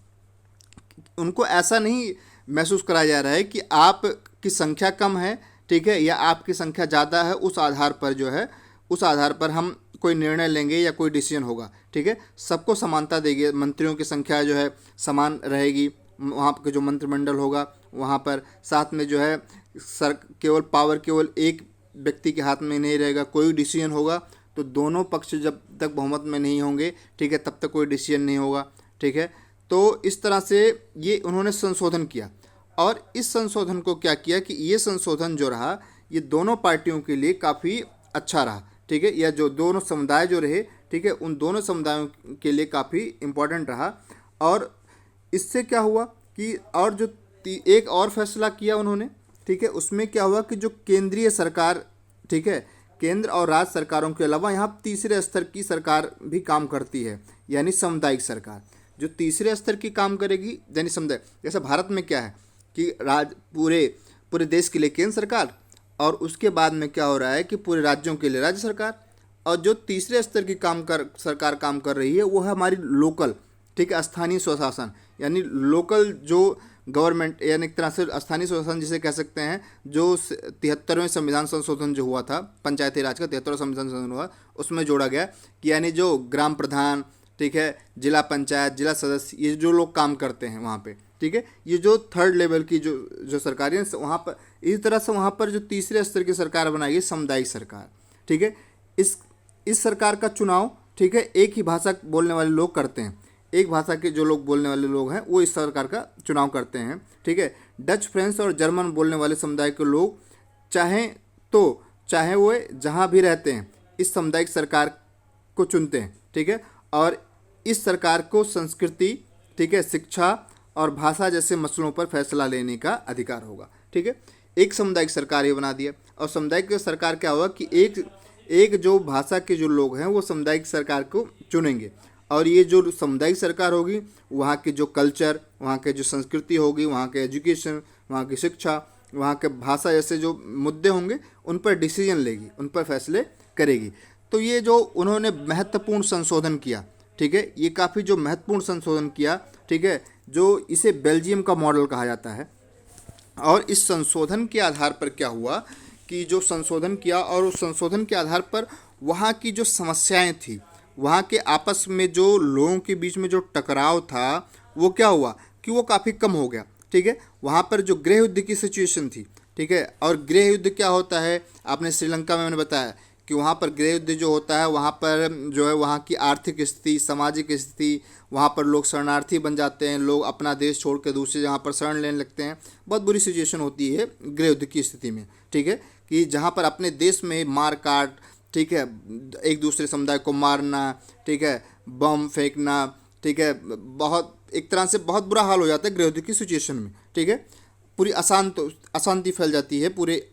Speaker 1: उनको ऐसा नहीं महसूस कराया जा रहा है कि आपकी संख्या कम है, ठीक है, या आपकी संख्या ज़्यादा है, उस आधार पर हम कोई निर्णय लेंगे या कोई डिसीजन होगा, ठीक है। सबको समानता देंगे, मंत्रियों की संख्या जो है समान रहेगी, वहाँ के जो मंत्रिमंडल होगा वहाँ पर, साथ में जो है केवल एक व्यक्ति के हाथ में नहीं रहेगा, कोई डिसीजन होगा तो दोनों पक्ष जब तक बहुमत में नहीं होंगे, ठीक है, तब तक कोई डिसीजन नहीं होगा, ठीक है। तो इस तरह से ये उन्होंने संशोधन किया, और इस संशोधन को क्या किया कि ये संशोधन जो रहा ये दोनों पार्टियों के लिए काफ़ी अच्छा रहा, ठीक है, या जो दोनों समुदाय जो रहे, ठीक है, उन दोनों समुदायों के लिए काफ़ी इम्पोर्टेंट रहा। और इससे क्या हुआ कि और जो एक और फैसला किया उन्होंने, ठीक है, उसमें क्या हुआ कि जो केंद्रीय सरकार, ठीक है, केंद्र और राज्य सरकारों के अलावा यहाँ तीसरे स्तर की सरकार भी काम करती है, यानी सामुदायिक सरकार। जो तीसरे स्तर की काम करेगी यानी समुदाय, जैसे भारत में क्या है कि पूरे देश के लिए केंद्र सरकार, और उसके बाद में क्या हो रहा है कि पूरे राज्यों के लिए राज्य सरकार, और जो तीसरे स्तर की सरकार काम कर रही है वो है हमारी लोकल, ठीक है, स्थानीय स्वशासन, यानी लोकल जो गवर्नमेंट, यानी एक तरह से स्थानीय स्वशासन जिसे कह सकते हैं। जो 73वें संविधान संशोधन जो हुआ था, पंचायती राज का 73वां संविधान संशोधन हुआ, उसमें जोड़ा गया कि यानी जो ग्राम प्रधान, ठीक है, जिला पंचायत, जिला सदस्य, ये जो लोग काम करते हैं वहाँ पे, ठीक है, ये जो थर्ड लेवल की जो जो सरकारें हैं वहाँ पर, इसी तरह से वहाँ पर जो तीसरे स्तर की सरकार बनाई है सामुदायिक सरकार, ठीक है। इस सरकार का चुनाव, ठीक है, एक ही भाषा बोलने वाले लोग करते हैं, एक भाषा के जो लोग बोलने वाले लोग हैं वो इस सरकार का चुनाव करते हैं, ठीक है। डच, फ्रेंच और जर्मन बोलने वाले समुदाय के लोग चाहे वो जहाँ भी रहते हैं इस सामुदायिक सरकार को चुनते हैं, ठीक है। और इस सरकार को संस्कृति, ठीक है, शिक्षा और भाषा जैसे मसलों पर फैसला लेने का अधिकार होगा, ठीक है। एक सामुदायिक सरकार ये बना दिया, और सामुदायिक सरकार क्या होगा कि एक जो भाषा के जो लोग हैं वो सामुदायिक सरकार को चुनेंगे, और ये जो सामुदायिक सरकार होगी वहाँ के जो कल्चर, वहाँ के जो संस्कृति होगी, वहाँ के एजुकेशन, वहाँ की शिक्षा, वहाँ के भाषा जैसे जो मुद्दे होंगे उन पर डिसीजन लेगी, उन पर फैसले करेगी। तो ये जो उन्होंने महत्वपूर्ण संशोधन किया, ठीक है, ये काफ़ी जो महत्वपूर्ण संशोधन किया, ठीक है, जो इसे बेल्जियम का मॉडल कहा जाता है। और इस संशोधन के आधार पर क्या हुआ कि जो संशोधन किया, और उस संशोधन के आधार पर वहाँ की जो समस्याएं थी, वहाँ के आपस में जो लोगों के बीच में जो टकराव था वो क्या हुआ कि वो काफ़ी कम हो गया, ठीक है। वहाँ पर जो गृह युद्ध की सिचुएशन थी, ठीक है, और गृह युद्ध क्या होता है, आपने श्रीलंका में मैंने बताया कि वहाँ पर गृह युद्ध जो होता है, वहाँ पर जो है वहाँ की आर्थिक स्थिति, सामाजिक स्थिति, वहाँ पर लोग शरणार्थी बन जाते हैं, लोग अपना देश छोड़ कर दूसरे जहाँ पर शरण लेने लगते हैं। बहुत बुरी सिचुएशन होती है गृह युद्ध की स्थिति में, ठीक है, कि जहाँ पर अपने देश में मार काट, ठीक है, एक दूसरे समुदाय को मारना, ठीक है, बम फेंकना, ठीक है, बहुत एक तरह से बहुत बुरा हाल हो जाता है गृह युद्ध की सिचुएशन में, ठीक है। पूरी अशांति फैल जाती है, पूरे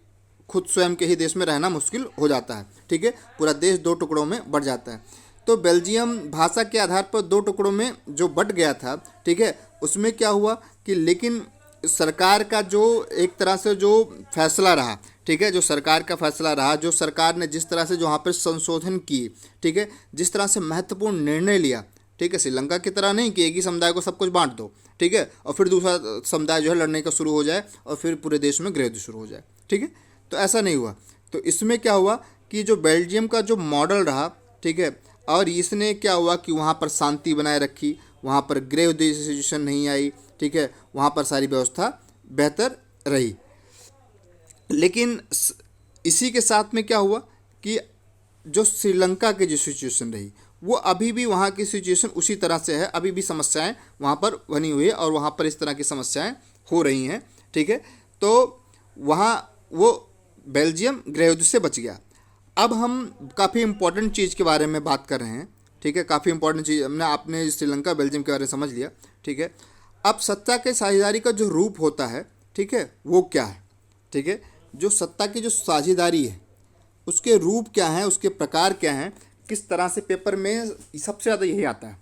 Speaker 1: खुद स्वयं के ही देश में रहना मुश्किल हो जाता है, ठीक है, पूरा देश दो टुकड़ों में बट जाता है। तो बेल्जियम भाषा के आधार पर दो टुकड़ों में जो बट गया था, ठीक है, उसमें क्या हुआ कि लेकिन सरकार का जो एक तरह से जो फैसला रहा, ठीक है, जो सरकार का फैसला रहा, जो सरकार ने जिस तरह से जो वहाँ पर संशोधन किए, ठीक है, जिस तरह से महत्वपूर्ण निर्णय लिया, ठीक है, श्रीलंका की तरह नहीं कि एक ही समुदाय को सब कुछ बांट दो, ठीक है, और फिर दूसरा समुदाय जो है लड़ने का शुरू हो जाए और फिर पूरे देश में गृह युद्ध शुरू हो जाए, ठीक है, तो ऐसा नहीं हुआ। तो इसमें क्या हुआ कि जो बेल्जियम का जो मॉडल रहा, ठीक है, और इसने क्या हुआ कि वहाँ पर शांति बनाए रखी, वहाँ पर गृह युद्ध सिचुएशन नहीं आई, ठीक है, वहाँ पर सारी व्यवस्था बेहतर रही। लेकिन इसी के साथ में क्या हुआ कि जो श्रीलंका की जो सिचुएशन रही वो अभी भी वहाँ की सिचुएशन उसी तरह से है, अभी भी समस्याएं वहाँ पर बनी हुई है और वहाँ पर इस तरह की समस्याएं हो रही हैं, ठीक है। तो वहाँ वो बेल्जियम गृह युद्ध से बच गया। अब हम काफ़ी इंपॉर्टेंट चीज़ के बारे में बात कर रहे हैं, ठीक है, काफ़ी इंपॉर्टेंट चीज़ आपने श्रीलंका बेल्जियम के बारे में समझ लिया, ठीक है। अब सत्ता के साझेदारी का जो रूप होता है, ठीक है, वो क्या है, ठीक है, जो सत्ता की जो साझेदारी है उसके रूप क्या हैं, उसके प्रकार क्या हैं, किस तरह से पेपर में सबसे ज़्यादा यही आता है,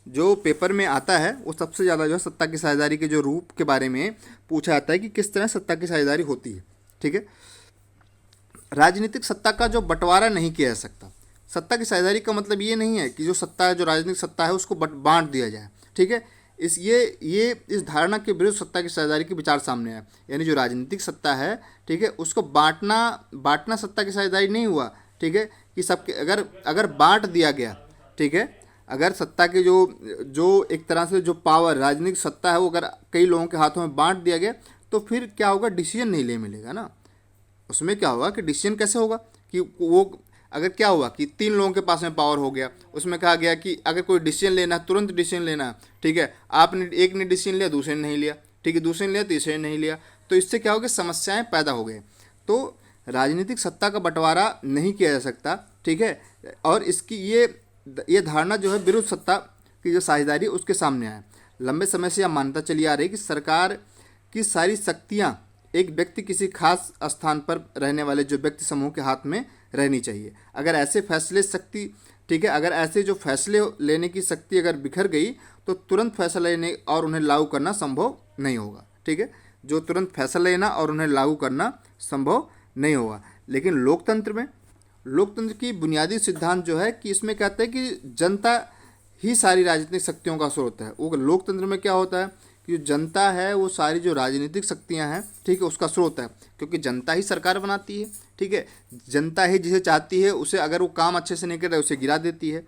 Speaker 1: जो पेपर में आता है वो सबसे ज़्यादा जो है सत्ता की साझेदारी के जो रूप के बारे में पूछा जाता है कि किस तरह सत्ता की साझेदारी होती है, ठीक है। राजनीतिक सत्ता का जो बंटवारा नहीं किया जा सकता। सत्ता की साझेदारी का मतलब ये नहीं है कि जो सत्ता है, जो राजनीतिक सत्ता है उसको बांट दिया जाए, ठीक है। इस धारणा के विरुद्ध सत्ता की साझेदारी के विचार सामने आया, यानी जो राजनीतिक सत्ता है, ठीक है, उसको बांटना सत्ता की साझेदारी नहीं हुआ, ठीक है, कि सबके अगर बांट दिया गया, ठीक है, अगर सत्ता के जो एक तरह से जो पावर राजनीतिक सत्ता है वो अगर कई लोगों के हाथों में बांट दिया गया तो फिर क्या होगा, डिसीजन नहीं ले मिलेगा ना। उसमें क्या होगा कि डिसीजन कैसे होगा कि वो अगर क्या हुआ कि 3 लोगों के पास में पावर हो गया, उसमें कहा गया कि अगर कोई डिसीजन लेना है तुरंत डिसीजन लेना है, ठीक है, आपने एक ने डिसीजन लिया दूसरे ने नहीं लिया, ठीक है, दूसरे ने लिया तीसरे ने नहीं लिया, तो इससे क्या होगा, समस्याएं पैदा हो गई। तो राजनीतिक सत्ता का बंटवारा नहीं किया जा सकता, ठीक है, और इसकी ये धारणा जो है विरुद्ध सत्ता की जो साझेदारी उसके सामने आया। लंबे समय से यह मान्यता चली आ रही कि सरकार की सारी शक्तियाँ एक व्यक्ति किसी खास स्थान पर रहने वाले जो व्यक्ति समूह के हाथ में रहनी चाहिए। अगर ऐसे फैसले शक्ति, ठीक है, अगर ऐसे जो फैसले लेने की शक्ति अगर बिखर गई तो तुरंत फैसला लेने और उन्हें लागू करना संभव नहीं होगा, ठीक है, जो तुरंत फैसला लेना और उन्हें लागू करना संभव नहीं होगा। लेकिन लोकतंत्र की बुनियादी सिद्धांत जो है कि इसमें कहते हैं कि जनता ही सारी राजनीतिक शक्तियों का स्रोत है। वो लोकतंत्र में क्या होता है कि जो जनता है वो सारी जो राजनीतिक शक्तियां हैं, ठीक है, उसका स्रोत है, क्योंकि जनता ही सरकार बनाती है, ठीक है, जनता ही जिसे चाहती है उसे, अगर वो काम अच्छे से नहीं कर रहा है उसे गिरा देती है।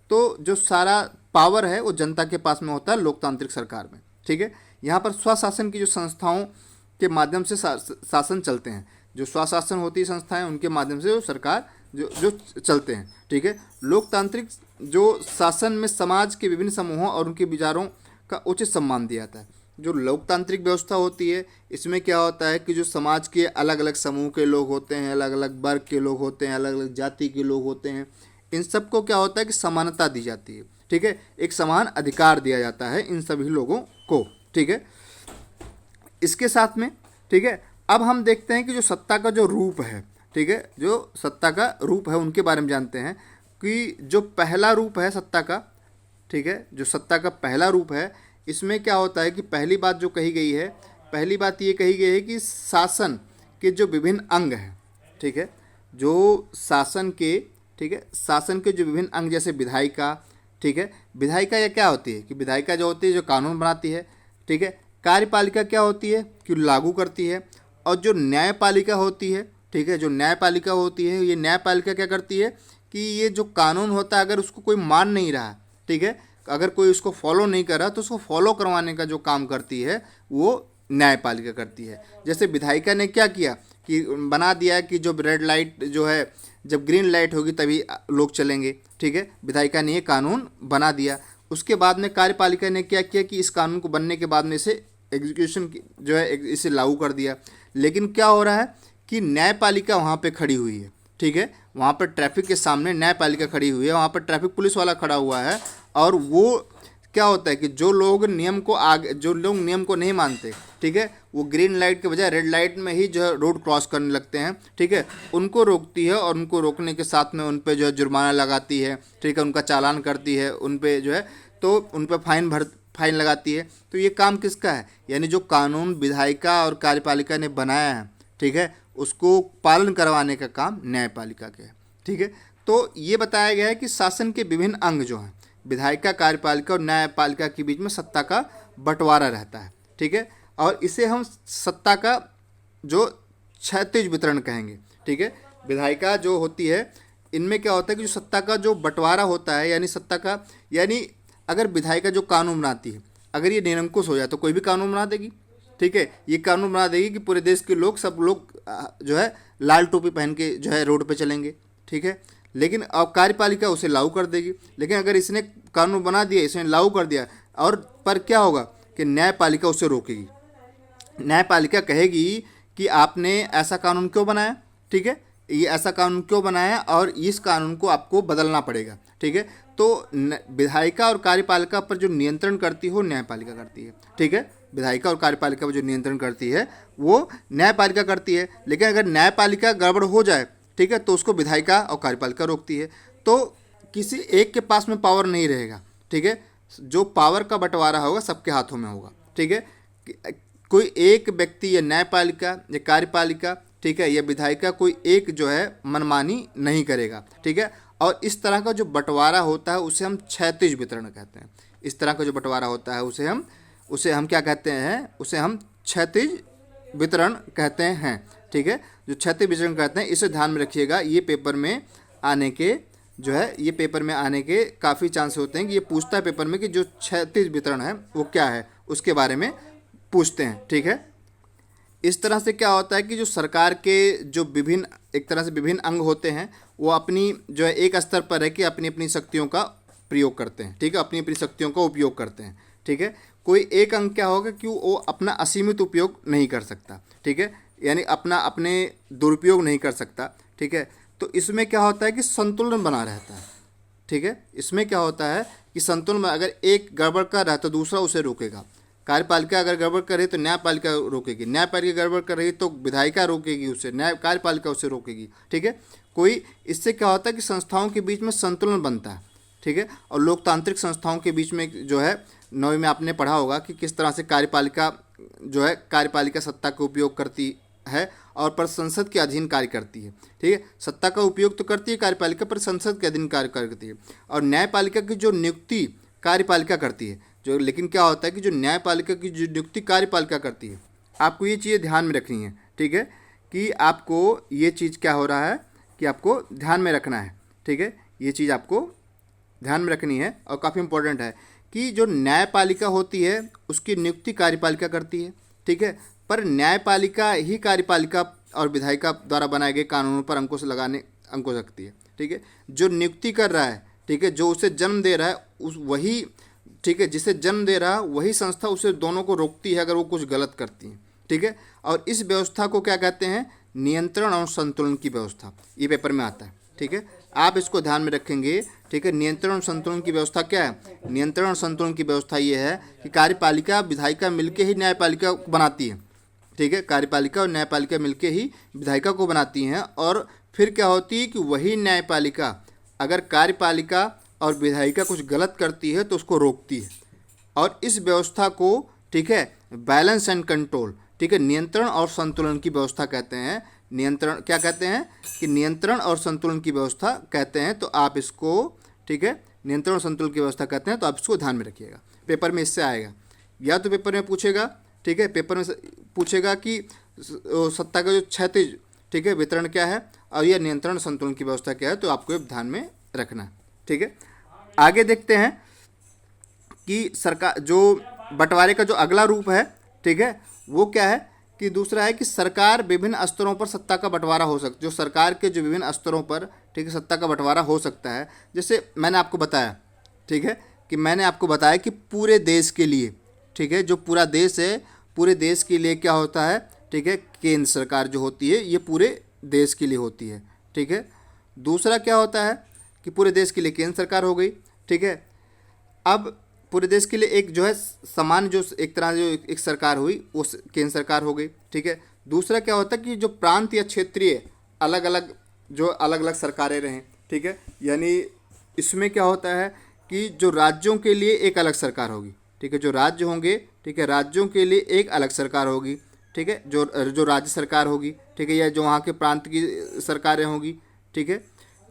Speaker 1: तो जो सारा पावर है वो जनता के पास में होता है लोकतांत्रिक सरकार में। ठीक है, यहाँ पर स्वशासन की जो संस्थाओं के माध्यम से शासन चलते हैं, जो स्वशासन होती है संस्थाएं, उनके माध्यम से जो सरकार जो जो चलते हैं। ठीक है, लोकतांत्रिक जो शासन में समाज के विभिन्न समूहों और उनके विचारों का उचित सम्मान दिया जाता है। जो लोकतांत्रिक व्यवस्था होती है, इसमें क्या होता है कि जो समाज के अलग अलग समूह के लोग होते हैं, अलग अलग वर्ग के लोग होते हैं, अलग अलग जाति के लोग होते हैं, इन सबको क्या होता है कि समानता दी जाती है। ठीक है, एक समान अधिकार दिया जाता है इन सभी लोगों को। ठीक है, इसके साथ में ठीक है, अब हम देखते हैं कि जो सत्ता का जो रूप है, ठीक है, जो सत्ता का रूप है उनके बारे में जानते हैं कि जो पहला रूप है सत्ता का, ठीक है, जो सत्ता का पहला रूप है, इसमें क्या होता है कि पहली बात जो कही गई है, पहली बात ये कही गई है कि शासन के जो विभिन्न अंग हैं, ठीक है, जो शासन के, ठीक है, शासन के जो विभिन्न अंग जैसे विधायिका, ठीक है, विधायिका या क्या होती है कि विधायिका जो होती है जो कानून बनाती है। ठीक है, कार्यपालिका क्या होती है कि लागू करती है, और जो न्यायपालिका होती है, ठीक है, जो न्यायपालिका होती है, ये न्यायपालिका क्या करती है कि ये जो कानून होता है अगर उसको कोई मान नहीं रहा, ठीक है, अगर कोई उसको फॉलो नहीं कर रहा तो उसको फॉलो करवाने का जो काम करती है वो न्यायपालिका करती है। जैसे विधायिका ने क्या किया कि बना दिया कि जो रेड लाइट जो है, जब ग्रीन लाइट होगी तभी लोग चलेंगे। ठीक है, विधायिका ने ये कानून बना दिया। उसके बाद में कार्यपालिका ने क्या किया कि इस कानून को बनने के बाद में इसे एग्जीक्यूशन जो है इसे लागू कर दिया। लेकिन क्या हो रहा है कि न्यायपालिका वहाँ पे खड़ी हुई है। ठीक है, वहाँ पर ट्रैफिक के सामने न्यायपालिका खड़ी हुई है, वहाँ पर ट्रैफिक पुलिस वाला खड़ा हुआ है, और वो क्या होता है कि जो लोग नियम को नहीं मानते, ठीक है, वो ग्रीन लाइट के बजाय रेड लाइट में ही जो है रोड क्रॉस करने लगते हैं। ठीक है, उनको रोकती है और उनको रोकने के साथ में उन पे जो है जुर्माना लगाती है। ठीक है, उनका चालान करती है, उन पे जो है तो उन पे फाइन लगाती है। तो ये काम किसका है, यानी जो कानून विधायिका और कार्यपालिका ने बनाया है, ठीक है, उसको पालन करवाने का काम न्यायपालिका के है। ठीक है, तो ये बताया गया है कि शासन के विभिन्न अंग जो हैं, विधायिका, कार्यपालिका और न्यायपालिका के बीच में सत्ता का बंटवारा रहता है। ठीक है, और इसे हम सत्ता का जो क्षैतिज वितरण कहेंगे। ठीक है, विधायिका जो होती है, इनमें क्या होता है कि जो सत्ता का जो बंटवारा होता है, यानी सत्ता का, यानी अगर विधायिका जो कानून बनाती है, अगर ये निरंकुश हो जाए तो कोई भी कानून बना देगी। ठीक है, ये कानून बना देगी कि पूरे देश के लोग, सब लोग जो है लाल टोपी पहन के जो है रोड पे चलेंगे। ठीक है, लेकिन अब कार्यपालिका उसे लागू कर देगी। लेकिन अगर इसने कानून बना दिया, इसने लागू कर दिया, और पर क्या होगा कि न्यायपालिका उसे रोकेगी। न्यायपालिका कहेगी कि आपने ऐसा कानून क्यों बनाया, ठीक है, ये ऐसा कानून क्यों बनाया और इस कानून को आपको बदलना पड़ेगा। ठीक है, तो विधायिका और कार्यपालिका पर जो नियंत्रण करती है वो न्यायपालिका करती है। ठीक है, विधायिका और कार्यपालिका पर जो नियंत्रण करती है वो न्यायपालिका करती है। लेकिन अगर न्यायपालिका गड़बड़ हो जाए, ठीक है, तो उसको विधायिका और कार्यपालिका रोकती है। तो किसी एक के पास में पावर नहीं रहेगा। ठीक है, जो पावर का बंटवारा होगा सबके हाथों में होगा। ठीक है, कोई एक व्यक्ति या न्यायपालिका या कार्यपालिका, ठीक है, या विधायिका कोई एक जो है मनमानी नहीं करेगा। ठीक है, और इस तरह का जो बंटवारा होता है उसे हम क्षैतिज वितरण कहते हैं। इस तरह का जो बंटवारा होता है उसे हम क्या कहते हैं, उसे हम क्षैतिज वितरण कहते हैं। ठीक है, जो क्षैतिज वितरण कहते हैं, इसे ध्यान में रखिएगा। ये पेपर में आने के जो है, ये पेपर में आने के काफ़ी चांस होते हैं कि ये पूछता है पेपर में कि जो क्षैतिज वितरण है वो क्या है, उसके बारे में पूछते हैं। ठीक है, इस तरह से क्या होता है कि जो सरकार के जो विभिन्न, एक तरह से विभिन्न अंग होते हैं, वो अपनी जो है एक स्तर पर रह के अपनी अपनी शक्तियों का प्रयोग करते हैं। ठीक है, अपनी अपनी शक्तियों का उपयोग करते हैं। ठीक है, कोई एक अंग क्या होगा कि वो अपना असीमित उपयोग नहीं कर सकता। ठीक है, यानी अपने दुरुपयोग नहीं कर सकता। ठीक है, तो इसमें क्या होता है कि संतुलन बना रहता है। ठीक है, इसमें क्या होता है कि संतुलन में अगर एक गड़बड़ कर रहा है तो दूसरा उसे रोकेगा। कार्यपालिका अगर गड़बड़ करे तो न्यायपालिका रोकेगी, न्यायपालिका गड़बड़ कर रही तो विधायिका रोकेगी उसे, कार्यपालिका उसे रोकेगी। ठीक है, कोई, इससे क्या होता है कि संस्थाओं के बीच में संतुलन बनता है। ठीक है, और लोकतांत्रिक संस्थाओं के बीच में जो है, 9वीं में आपने पढ़ा होगा कि किस तरह से कार्यपालिका जो है, कार्यपालिका सत्ता का उपयोग करती है और पर संसद के अधीन कार्य करती है। ठीक है, सत्ता का उपयोग तो करती है कार्यपालिका, पर संसद के अधीन कार्य करती है। और न्यायपालिका की जो नियुक्ति कार्यपालिका करती है जो, लेकिन क्या होता है कि जो न्यायपालिका की जो नियुक्ति कार्यपालिका करती है, आपको ये चीज़ें ध्यान में रखनी है। ठीक है, कि आपको ये चीज़ क्या हो रहा है कि आपको ध्यान में रखना है। ठीक है, ये चीज़ आपको ध्यान में रखनी है और काफ़ी इंपॉर्टेंट है कि जो न्यायपालिका होती है उसकी नियुक्ति कार्यपालिका करती है, ठीक है। पर न्यायपालिका ही कार्यपालिका और विधायिका द्वारा बनाए गए कानूनों पर अंकुश रखती है, ठीक है। जो नियुक्ति कर रहा है, ठीक है, जो उसे जन्म दे रहा है उस वही, ठीक है, जिसे जन्म दे रहा है वही संस्था उसे दोनों को रोकती है अगर वो कुछ गलत करती है, ठीक है। और इस व्यवस्था को क्या कहते हैं? नियंत्रण और संतुलन की व्यवस्था। ये पेपर में आता है, ठीक है, आप इसको ध्यान में रखेंगे, ठीक है। नियंत्रण और संतुलन की व्यवस्था क्या है? नियंत्रण और संतुलन की व्यवस्था ये है कि कार्यपालिका विधायिका मिलके ही न्यायपालिका बनाती है, ठीक है। कार्यपालिका और न्यायपालिका मिलके ही विधायिका को बनाती हैं और फिर क्या होती है कि वही न्यायपालिका अगर कार्यपालिका और विधायिका कुछ गलत करती है तो उसको रोकती है। और इस व्यवस्था को, ठीक है, बैलेंस एंड कंट्रोल, ठीक है, नियंत्रण और संतुलन की व्यवस्था कहते हैं। नियंत्रण क्या कहते हैं? कि नियंत्रण और संतुलन की व्यवस्था कहते हैं। तो आप इसको, ठीक है, नियंत्रण और संतुलन की व्यवस्था कहते हैं, तो आप इसको ध्यान में रखिएगा। पेपर में इससे आएगा, या तो पेपर में पूछेगा, ठीक है, पेपर में पूछेगा कि सत्ता का जो क्षैतिज, ठीक है, वितरण क्या है और यह नियंत्रण संतुलन की व्यवस्था क्या है, तो आपको ध्यान में रखना है, ठीक है। आगे देखते हैं कि सरकार जो बंटवारे का जो अगला रूप है, ठीक है, वो क्या है कि दूसरा है कि सरकार विभिन्न स्तरों पर सत्ता का बंटवारा हो सकता, जो सरकार के जो विभिन्न स्तरों पर, ठीक है, सत्ता का बंटवारा हो सकता है। जैसे मैंने आपको बताया, ठीक है, कि मैंने आपको बताया कि पूरे देश के लिए, ठीक है, जो पूरा देश है, पूरे देश के लिए क्या होता है, ठीक है, केंद्र सरकार जो होती है ये पूरे देश के लिए होती है, ठीक है। दूसरा क्या होता है कि पूरे देश के लिए केंद्र सरकार हो गई, ठीक है। अब पूरे देश के लिए एक जो है समान, जो एक तरह जो एक सरकार हुई वो केंद्र सरकार हो गई, ठीक है। दूसरा क्या होता है कि जो प्रांत या क्षेत्रीय अलग अलग सरकारें रहें, ठीक है। यानी इसमें क्या होता है कि जो राज्यों के लिए एक अलग सरकार होगी, ठीक है, जो राज्य होंगे, ठीक है, राज्यों के लिए एक अलग सरकार होगी, ठीक है, जो राज्य सरकार होगी, ठीक है, या जो वहाँ के प्रांत की सरकारें होंगी, ठीक है।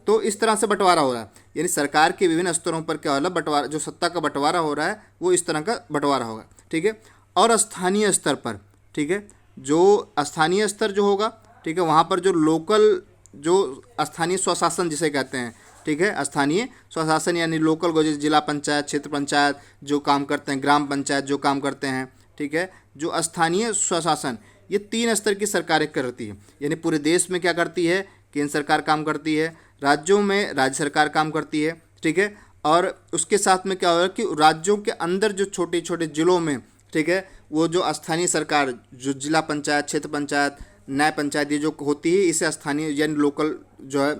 Speaker 1: तो इस तरह से बंटवारा हो रहा है, यानी सरकार के विभिन्न स्तरों पर क्या होला बंटवारा, जो सत्ता का बंटवारा हो रहा है वो इस तरह का बंटवारा होगा, ठीक है। और स्थानीय स्तर पर, ठीक है, जो स्थानीय स्तर जो होगा, ठीक है, वहाँ पर जो लोकल, जो स्थानीय स्वशासन जिसे कहते हैं, ठीक है, स्थानीय स्वशासन यानी लोकल को, जैसे जिला पंचायत, क्षेत्र पंचायत जो काम करते हैं, ग्राम पंचायत जो काम करते हैं, ठीक है, जो स्थानीय स्वशासन, ये 3 स्तर की सरकारें करती है। यानी पूरे देश में क्या करती है? केंद्र सरकार काम करती है, राज्यों में राज्य सरकार काम करती है, ठीक है। और उसके साथ में क्या होगा कि राज्यों के अंदर जो छोटे छोटे जिलों में, ठीक है, वो जो स्थानीय सरकार, जो जिला पंचायत, क्षेत्र पंचायत, न्याय पंचायत, ये जो होती है इसे स्थानीय यानी लोकल जो है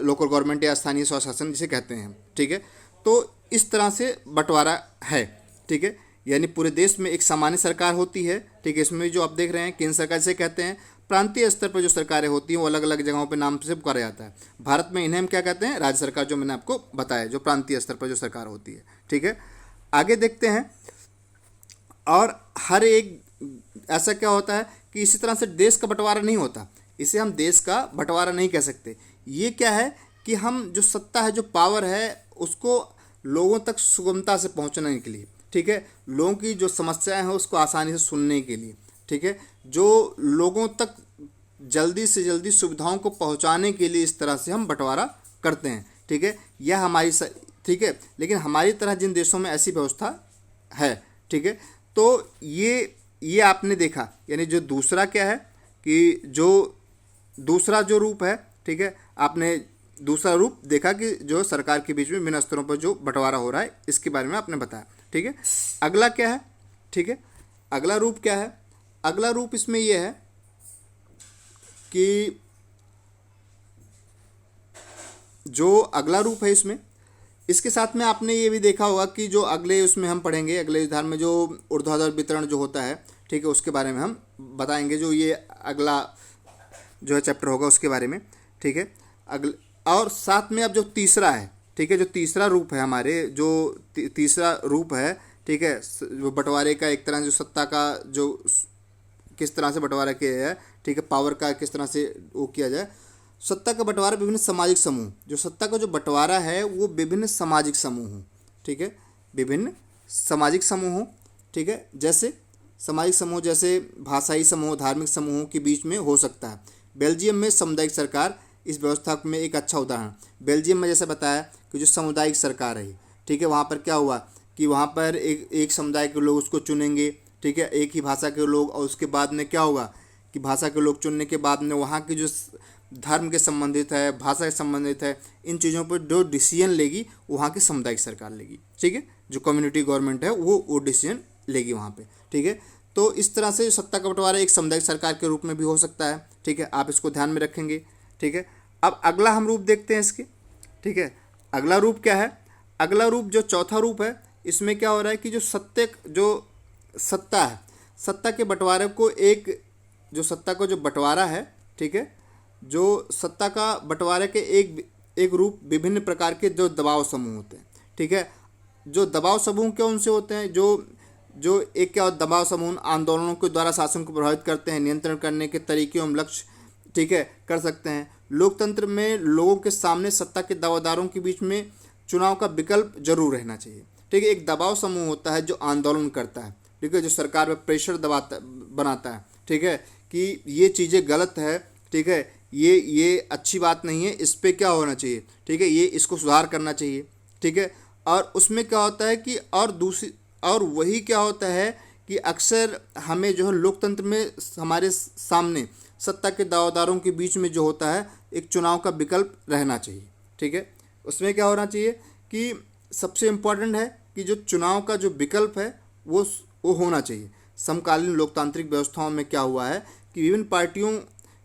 Speaker 1: लोकल गवर्नमेंट या स्थानीय स्वशासन जिसे कहते हैं, ठीक है। तो इस तरह से बंटवारा है, ठीक है। यानी पूरे देश में एक सामान्य सरकार होती है, ठीक है। इसमें जो आप देख रहे हैं केंद्र सरकार जिसे कहते हैं, प्रांतीय स्तर पर जो सरकारें होती हैं वो अलग अलग जगहों पे नाम से पुकारा जाता है। भारत में इन्हें हम क्या कहते हैं? राज्य सरकार, जो मैंने आपको बताया, जो प्रांतीय स्तर पर जो सरकार होती है, ठीक है। आगे देखते हैं। और हर एक ऐसा क्या होता है कि इसी तरह से देश का बंटवारा नहीं होता, इसे हम देश का बंटवारा नहीं कह सकते। ये क्या है कि हम जो सत्ता है, जो पावर है, उसको लोगों तक सुगमता से पहुंचने के लिए, ठीक है, लोगों की जो समस्याएं हैं उसको आसानी से सुनने के लिए, ठीक है, जो लोगों तक जल्दी से जल्दी सुविधाओं को पहुंचाने के लिए इस तरह से हम बंटवारा करते हैं, ठीक है। यह हमारी ठीक है, लेकिन हमारी तरह जिन देशों में ऐसी व्यवस्था है, ठीक है। तो ये आपने देखा, यानी जो दूसरा क्या है कि जो दूसरा जो रूप है, ठीक है, आपने दूसरा रूप देखा कि जो सरकार के बीच में विभिन्न स्तरों पर जो बंटवारा हो रहा है, इसके बारे में आपने बताया, ठीक है। अगला क्या है, ठीक है, अगला रूप क्या है? अगला रूप इसमें यह है कि जो अगला रूप है इसमें, इसके साथ में आपने ये भी देखा होगा कि जो अगले उसमें हम पढ़ेंगे, अगले उदाहरण में जो ऊर्ध्वाधर वितरण जो होता है, ठीक है, उसके बारे में हम बताएंगे, जो ये अगला जो है चैप्टर होगा उसके बारे में, ठीक है। अगले और साथ में अब जो तीसरा है, ठीक है, जो तीसरा रूप है हमारे, जो तीसरा रूप है, ठीक है, जो बंटवारे का एक तरह जो सत्ता का जो किस तरह से बंटवारा किया जाए, ठीक है, पावर का किस तरह से वो किया जाए। सत्ता का बंटवारा विभिन्न सामाजिक समूह, जो सत्ता का जो बंटवारा है वो विभिन्न सामाजिक समूह हों, ठीक है, विभिन्न सामाजिक समूह हों, ठीक है। जैसे सामाजिक समूह, जैसे भाषाई समूह, धार्मिक समूहों के बीच में हो सकता है। बेल्जियम में सामुदायिक सरकार इस व्यवस्था में एक अच्छा उदाहरण बेल्जियम में जैसे बताया कि जो सामुदायिक सरकार रही, ठीक है, वहाँ पर क्या हुआ कि वहाँ पर एक समुदाय के लोग उसको चुनेंगे, ठीक है, एक ही भाषा के लोग, और उसके बाद में क्या होगा कि भाषा के लोग चुनने के बाद में वहाँ की जो धर्म के संबंधित है, भाषा से संबंधित है, इन चीज़ों पर जो डिसीजन लेगी वहाँ की सामुदायिक सरकार लेगी, ठीक है, जो कम्युनिटी गवर्नमेंट है वो डिसीजन लेगी वहाँ पे, ठीक है। तो इस तरह से सत्ता का बंटवारा एक सामुदायिक सरकार के रूप में भी हो सकता है, ठीक है, आप इसको ध्यान में रखेंगे, ठीक है। अब अगला हम रूप देखते हैं इसके, ठीक है। अगला रूप क्या है? अगला रूप जो चौथा रूप है, इसमें क्या हो रहा है कि जो सत्ता है, सत्ता के बंटवारे को जो सत्ता का जो बंटवारा है, ठीक है, जो सत्ता का बंटवारे के एक रूप विभिन्न प्रकार के जो दबाव समूह होते हैं, ठीक है। जो दबाव समूह कौन से होते हैं? जो एक क्या दबाव समूह आंदोलनों के द्वारा शासन को प्रभावित करते हैं, नियंत्रण करने के तरीके एवं लक्ष्य, ठीक है, कर सकते हैं। लोकतंत्र में लोगों के सामने सत्ता के दावेदारों के बीच में चुनाव का विकल्प जरूर रहना चाहिए, ठीक है। एक दबाव समूह होता है जो आंदोलन करता है, ठीक है, जो सरकार पर प्रेशर बनाता है, ठीक है, कि ये चीज़ें गलत है, ठीक है, ये अच्छी बात नहीं है, इस पर क्या होना चाहिए, ठीक है, ये इसको सुधार करना चाहिए, ठीक है। और उसमें क्या होता है कि और वही क्या होता है कि अक्सर हमें जो है लोकतंत्र में हमारे सामने सत्ता के दावेदारों के बीच में जो होता है एक चुनाव का विकल्प रहना चाहिए, ठीक है। उसमें क्या होना चाहिए कि सबसे इम्पोर्टेंट है कि जो चुनाव का जो विकल्प है वो होना चाहिए। समकालीन लोकतांत्रिक व्यवस्थाओं में क्या हुआ है कि विभिन्न पार्टियों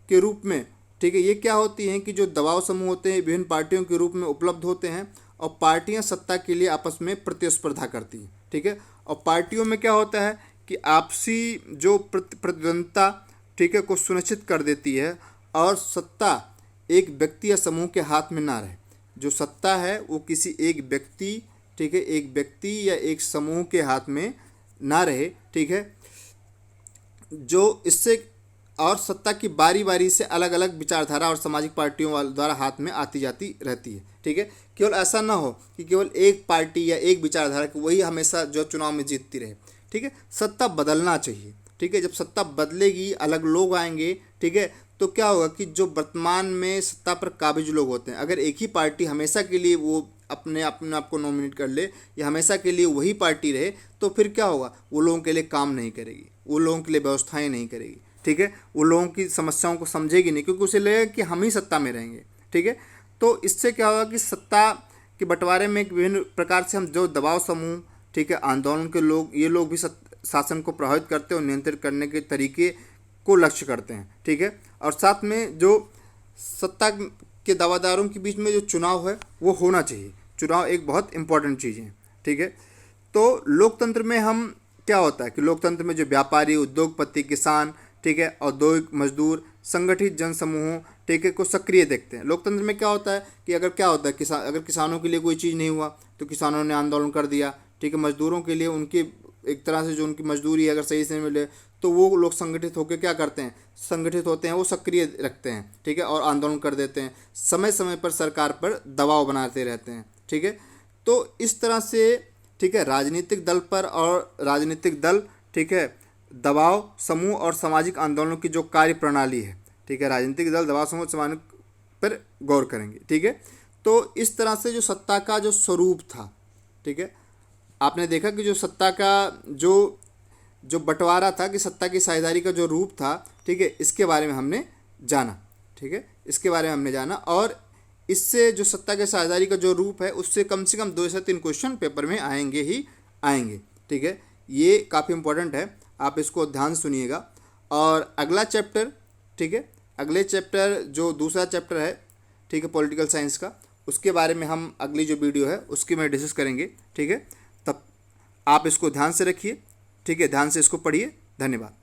Speaker 1: के रूप में, ठीक है, ये क्या होती हैं कि जो दबाव समूह होते हैं विभिन्न पार्टियों के रूप में उपलब्ध होते हैं और पार्टियां सत्ता के लिए आपस में प्रतिस्पर्धा करती हैं, ठीक है। और पार्टियों में क्या होता है कि आपसी जो प्रतिद्वंद्विता, ठीक है, को सुनिश्चित कर देती है और सत्ता एक व्यक्ति या समूह के हाथ में ना रहे। जो सत्ता है वो किसी एक व्यक्ति, ठीक है, एक व्यक्ति या एक समूह के हाथ में ना रहे, ठीक है, जो इससे और सत्ता की बारी बारी से अलग अलग विचारधारा और सामाजिक पार्टियों द्वारा हाथ में आती जाती रहती है, ठीक है। केवल ऐसा ना हो कि केवल एक पार्टी या एक विचारधारा की वही हमेशा जो चुनाव में जीतती रहे, ठीक है। सत्ता बदलना चाहिए, ठीक है। जब सत्ता बदलेगी अलग लोग आएंगे, ठीक है, तो क्या होगा कि जो वर्तमान में सत्ता पर काबिज लोग होते हैं, अगर एक ही पार्टी हमेशा के लिए वो अपने आप को नॉमिनेट कर ले या हमेशा के लिए वही पार्टी रहे, तो फिर क्या होगा, वो लोगों के लिए काम नहीं करेगी, वो लोगों के लिए व्यवस्थाएं नहीं करेगी, ठीक है, वो लोगों की समस्याओं को समझेगी नहीं, क्योंकि उसे लगेगा कि हम ही सत्ता में रहेंगे, ठीक है। तो इससे क्या होगा कि सत्ता के बंटवारे में विभिन्न प्रकार से हम जो दबाव समूह, ठीक है, आंदोलन के लोग, ये लोग भी शासन को प्रभावित करते हैं और नियंत्रित करने के तरीके को लक्ष्य करते हैं, ठीक है। और साथ में जो सत्ता के दावेदारों के बीच में जो चुनाव है वो होना चाहिए। चुनाव एक बहुत इंपॉर्टेंट चीज़ है, ठीक है। तो लोकतंत्र में हम क्या होता है कि लोकतंत्र में जो व्यापारी, उद्योगपति, किसान, ठीक है, औद्योगिक मजदूर, संगठित जनसमूहों, ठीक है, को सक्रिय देखते हैं। लोकतंत्र में क्या होता है कि अगर क्या होता है अगर किसानों के लिए कोई चीज़ नहीं हुआ तो किसानों ने आंदोलन कर दिया, ठीक है। मजदूरों के लिए उनकी एक तरह से जो उनकी मजदूरी है अगर सही से नहीं मिले तो वो लोग संगठित होकर क्या करते हैं, संगठित होते हैं, वो सक्रिय रखते हैं, ठीक है, और आंदोलन कर देते हैं, समय समय पर सरकार पर दबाव बनाते रहते हैं, ठीक है। तो इस तरह से, ठीक है, राजनीतिक दल पर और राजनीतिक दल, ठीक है, दबाव समूह और सामाजिक आंदोलनों की जो कार्य प्रणाली है, ठीक है, राजनीतिक दल दबाव समूह समाज पर गौर करेंगे, ठीक है। तो इस तरह से जो सत्ता का जो स्वरूप था, ठीक है, आपने देखा कि जो सत्ता का जो बंटवारा था कि सत्ता की साझेदारी का जो रूप था, ठीक है, इसके बारे में हमने जाना, ठीक है, इसके बारे में हमने जाना। और इससे जो सत्ता के साझेदारी का जो रूप है उससे कम से कम 2 से 3 क्वेश्चन पेपर में आएंगे ही आएंगे, ठीक है। ये काफ़ी इंपॉर्टेंट है, आप इसको ध्यान सुनिएगा। और अगला चैप्टर, ठीक है, अगले चैप्टर जो दूसरा चैप्टर है, ठीक है, पॉलिटिकल साइंस का, उसके बारे में हम अगली जो वीडियो है उसकी में डिस्कस करेंगे, ठीक है। तब आप इसको ध्यान से रखिए, ठीक है, ध्यान से इसको पढ़िए। धन्यवाद।